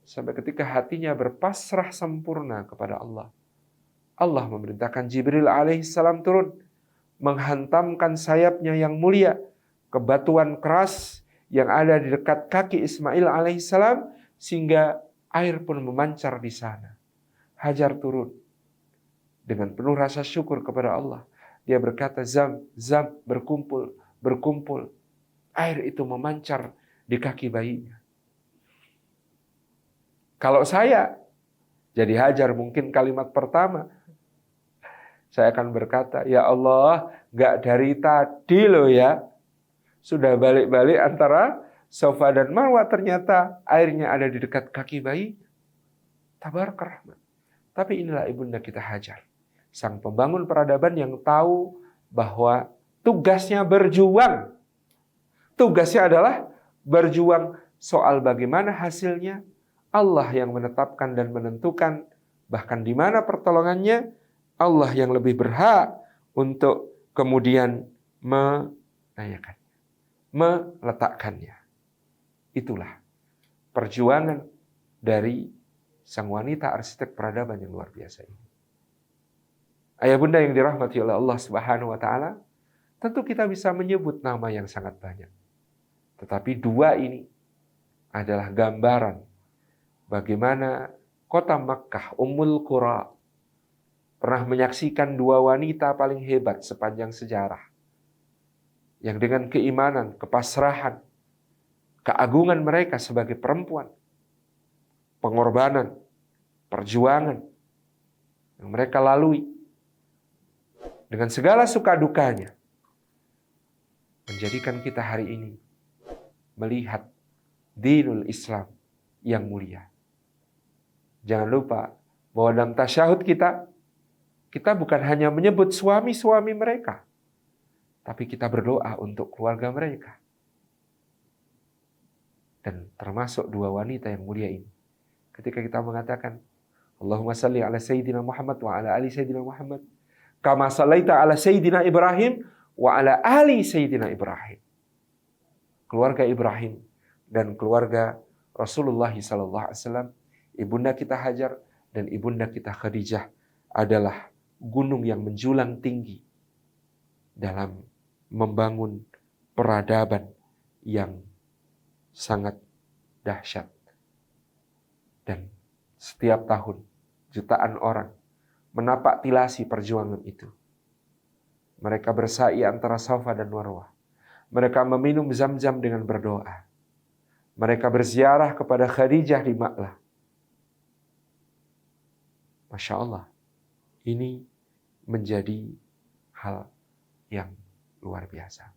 Sampai ketika hatinya berpasrah sempurna kepada Allah. Allah memerintahkan Jibril alaihissalam turun. Menghantamkan sayapnya yang mulia ke batuan keras yang ada di dekat kaki Ismail alaihissalam, sehingga air pun memancar di sana. Hajar turun dengan penuh rasa syukur kepada Allah. Dia berkata, Zam, Zam, berkumpul, berkumpul. Air itu memancar di kaki bayinya. Kalau saya jadi Hajar, mungkin kalimat pertama saya akan berkata, ya Allah, gak dari tadi loh ya. Sudah balik-balik antara Safa dan Marwah, ternyata airnya ada di dekat kaki bayi. Tabarak rahmat. Tapi inilah ibunda kita Hajar. Sang pembangun peradaban yang tahu bahwa tugasnya berjuang. Tugasnya adalah berjuang. Soal bagaimana hasilnya, Allah yang menetapkan dan menentukan. Bahkan di mana pertolongannya, Allah yang lebih berhak untuk kemudian menanyakannya, meletakkannya. Itulah perjuangan dari sang wanita arsitek peradaban yang luar biasa ini. Ayah bunda yang dirahmati oleh Allah Subhanahu wa taala, tentu kita bisa menyebut nama yang sangat banyak. Tetapi 2 ini adalah gambaran bagaimana kota Makkah, Ummul Qura, pernah menyaksikan 2 wanita paling hebat sepanjang sejarah. Yang dengan keimanan, kepasrahan, keagungan mereka sebagai perempuan, pengorbanan, perjuangan yang mereka lalui, dengan segala suka dukanya, menjadikan kita hari ini melihat dinul Islam yang mulia. Jangan lupa bahwa dalam tasyahud kita bukan hanya menyebut suami-suami mereka, tapi kita berdoa untuk keluarga mereka. Dan termasuk 2 wanita yang mulia ini. Ketika kita mengatakan, Allahumma salli ala Sayyidina Muhammad wa ala ali Sayyidina Muhammad, kama sallaita ala Sayyidina Ibrahim wa ala ali Sayyidina Ibrahim. Keluarga Ibrahim dan keluarga Rasulullah SAW, ibunda kita Hajar dan ibunda kita Khadijah adalah gunung yang menjulang tinggi dalam membangun peradaban yang sangat dahsyat. Dan setiap tahun jutaan orang menapak tilasi perjuangan itu. Mereka bersa'i antara Safa dan Marwah. Mereka meminum Zam-Zam dengan berdoa. Mereka berziarah kepada Khadijah di Ma'lah. Masya Allah, ini menjadi hal yang luar biasa.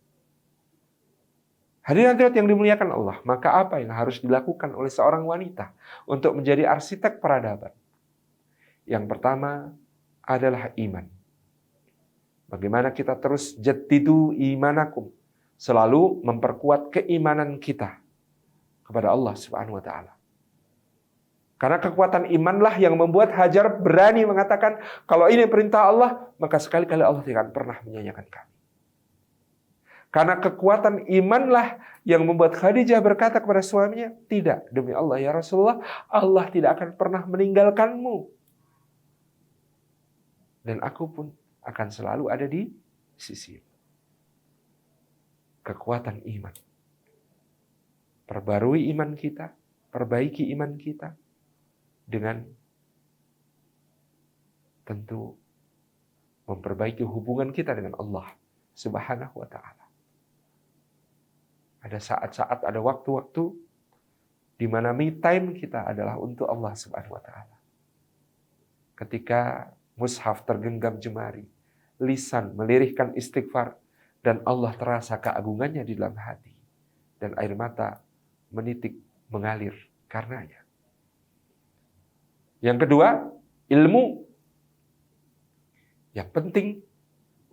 Hadirin hadirat yang dimuliakan Allah, maka apa yang harus dilakukan oleh seorang wanita untuk menjadi arsitek peradaban? Yang pertama adalah iman. Bagaimana kita terus jaddidu imanakum, selalu memperkuat keimanan kita kepada Allah Subhanahu wa taala. Karena kekuatan imanlah yang membuat Hajar berani mengatakan, kalau ini perintah Allah, maka sekali-kali Allah tidak akan pernah menyanyiakan kami. Karena kekuatan imanlah yang membuat Khadijah berkata kepada suaminya, tidak, demi Allah ya Rasulullah, Allah tidak akan pernah meninggalkanmu. Dan aku pun akan selalu ada di sisi. Kekuatan iman. Perbarui iman kita, perbaiki iman kita dengan tentu memperbaiki hubungan kita dengan Allah Subhanahu wa taala. Ada saat-saat, ada waktu-waktu di mana me time kita adalah untuk Allah Subhanahu wa taala. Ketika mushaf tergenggam jemari, lisan melirihkan istighfar, dan Allah terasa keagungannya di dalam hati, dan air mata menitik mengalir karenanya. Yang kedua, ilmu. Yang penting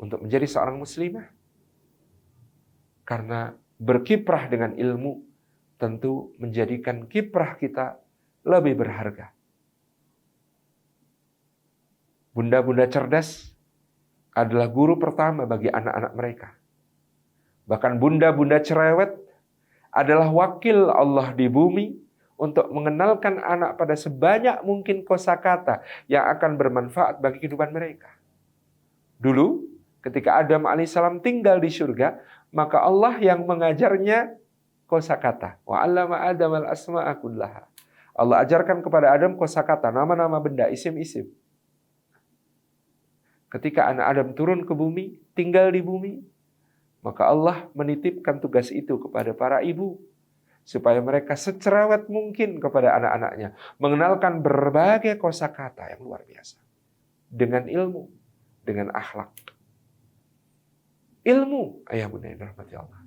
untuk menjadi seorang muslimah. Karena berkiprah dengan ilmu tentu menjadikan kiprah kita lebih berharga. Bunda-bunda cerdas adalah guru pertama bagi anak-anak mereka. Bahkan bunda-bunda cerewet adalah wakil Allah di bumi untuk mengenalkan anak pada sebanyak mungkin kosakata yang akan bermanfaat bagi kehidupan mereka. Dulu, ketika Adam alaihissalam tinggal di surga, maka Allah yang mengajarnya kosakata. Wa 'allama Adam al-asma'a kullaha. Allah ajarkan kepada Adam kosakata, nama-nama benda, isim-isim. Ketika anak Adam turun ke bumi, tinggal di bumi, maka Allah menitipkan tugas itu kepada para ibu, supaya mereka secerewet mungkin kepada anak-anaknya, mengenalkan berbagai kosakata yang luar biasa. Dengan ilmu, dengan akhlak. Ilmu, ayah bunda yang dirahmati Allah.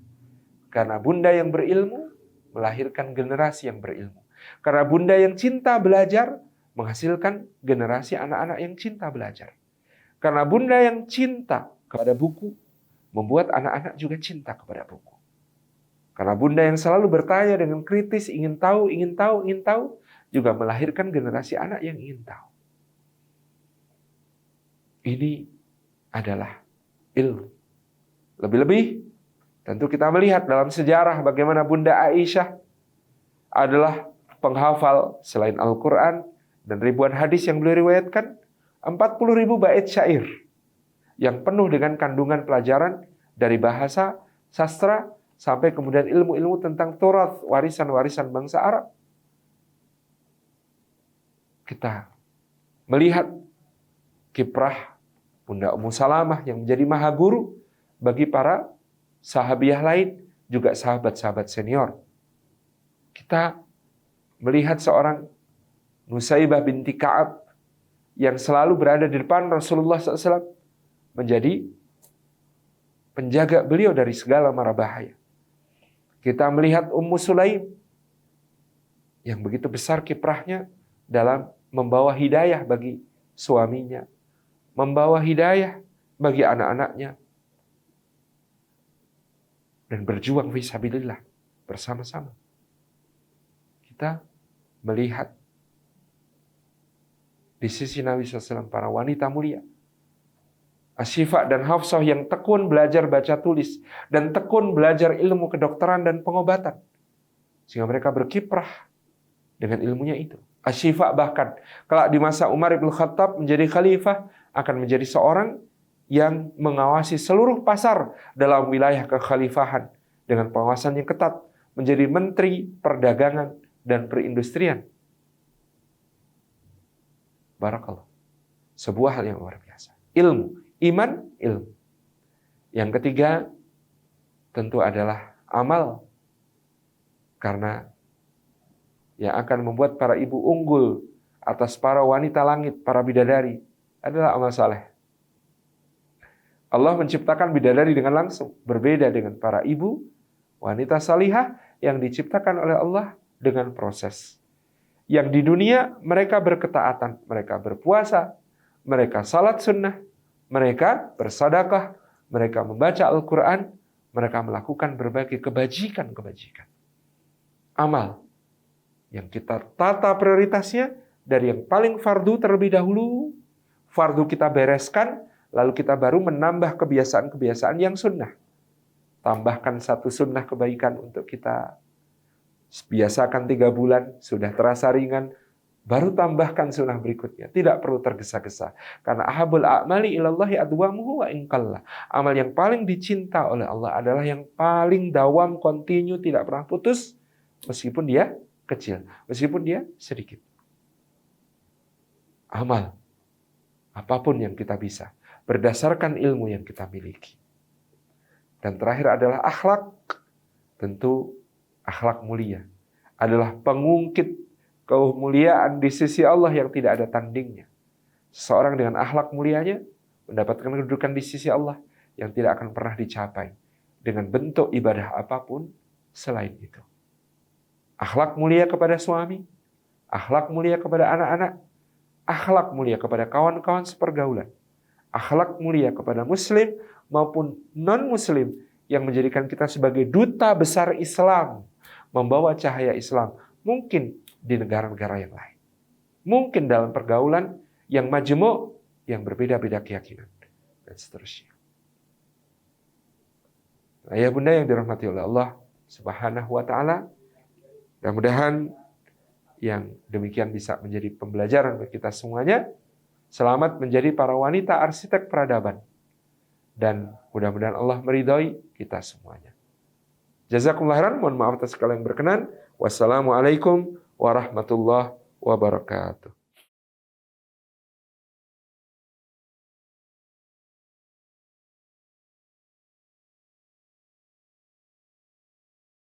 Karena bunda yang berilmu, melahirkan generasi yang berilmu. Karena bunda yang cinta belajar, menghasilkan generasi anak-anak yang cinta belajar. Karena bunda yang cinta kepada buku, membuat anak-anak juga cinta kepada buku. Karena bunda yang selalu bertanya dengan kritis, ingin tahu, juga melahirkan generasi anak yang ingin tahu. Ini adalah ilmu. Lebih-lebih, tentu kita melihat dalam sejarah bagaimana Bunda Aisyah adalah penghafal selain Al-Quran dan ribuan hadis yang beliau riwayatkan, 40.000 bait syair yang penuh dengan kandungan pelajaran dari bahasa, sastra, sampai kemudian ilmu-ilmu tentang Taurat, warisan-warisan bangsa Arab. Kita melihat kiprah Bunda Ummu Salamah yang menjadi maha guru bagi para sahabiah lain, juga sahabat-sahabat senior. Kita melihat seorang Nusaibah binti Ka'ab yang selalu berada di depan Rasulullah SAW, menjadi penjaga beliau dari segala mara bahaya. Kita melihat Ummu Sulaim yang begitu besar kiprahnya dalam membawa hidayah bagi suaminya, membawa hidayah bagi anak-anaknya, dan berjuang fisabilillah bersama-sama. Kita melihat di sisi Nabi SAW para wanita mulia, Asyifa dan Hafsah yang tekun belajar baca tulis dan tekun belajar ilmu kedokteran dan pengobatan, sehingga mereka berkiprah dengan ilmunya itu. Asyifa bahkan kelak di masa Umar ibn Khattab menjadi khalifah akan menjadi seorang yang mengawasi seluruh pasar dalam wilayah kekhalifahan dengan pengawasan yang ketat, menjadi menteri perdagangan dan perindustrian. Barakallah. Sebuah hal yang luar biasa. Ilmu, iman, ilmu. Yang ketiga tentu adalah amal. Karena yang akan membuat para ibu unggul atas para wanita langit, para bidadari adalah amal saleh. Allah menciptakan bidadari dengan langsung, berbeda dengan para ibu wanita salihah yang diciptakan oleh Allah dengan proses. Yang di dunia mereka berketaatan, mereka berpuasa, mereka salat sunnah, mereka bersedekah, mereka membaca Al-Quran, mereka melakukan berbagai kebajikan-kebajikan. Amal yang kita tata prioritasnya dari yang paling fardu terlebih dahulu, fardu kita bereskan, lalu kita baru menambah kebiasaan-kebiasaan yang sunnah. Tambahkan satu sunnah kebaikan untuk kita biasakan 3 bulan, sudah terasa ringan, baru tambahkan sunnah berikutnya. Tidak perlu tergesa-gesa. Karena ahabul a'mali ilallahi adwamuhu wa inqalla. Amal yang paling dicinta oleh Allah adalah yang paling dawam, kontinu, tidak pernah putus, meskipun dia kecil, meskipun dia sedikit. Amal, apapun yang kita bisa, berdasarkan ilmu yang kita miliki. Dan terakhir adalah akhlak. Tentu akhlak mulia adalah pengungkit kemuliaan di sisi Allah yang tidak ada tandingnya. Seseorang dengan akhlak mulianya mendapatkan kedudukan di sisi Allah yang tidak akan pernah dicapai dengan bentuk ibadah apapun selain itu. Akhlak mulia kepada suami, akhlak mulia kepada anak-anak, akhlak mulia kepada kawan-kawan sepergaulan, akhlak mulia kepada muslim maupun non-muslim yang menjadikan kita sebagai duta besar Islam, membawa cahaya Islam, mungkin di negara-negara yang lain. Mungkin dalam pergaulan yang majemuk, yang berbeda-beda keyakinan, dan seterusnya. Ayah bunda yang dirahmati oleh Allah Subhanahu wa ta'ala, mudah-mudahan yang demikian bisa menjadi pembelajaran bagi kita semuanya. Selamat menjadi para wanita arsitek peradaban. Dan mudah-mudahan Allah meridhai kita semuanya. Jazakumullah khairan, mohon maaf atas segala yang berkenan. Wassalamualaikum warahmatullahi wabarakatuh.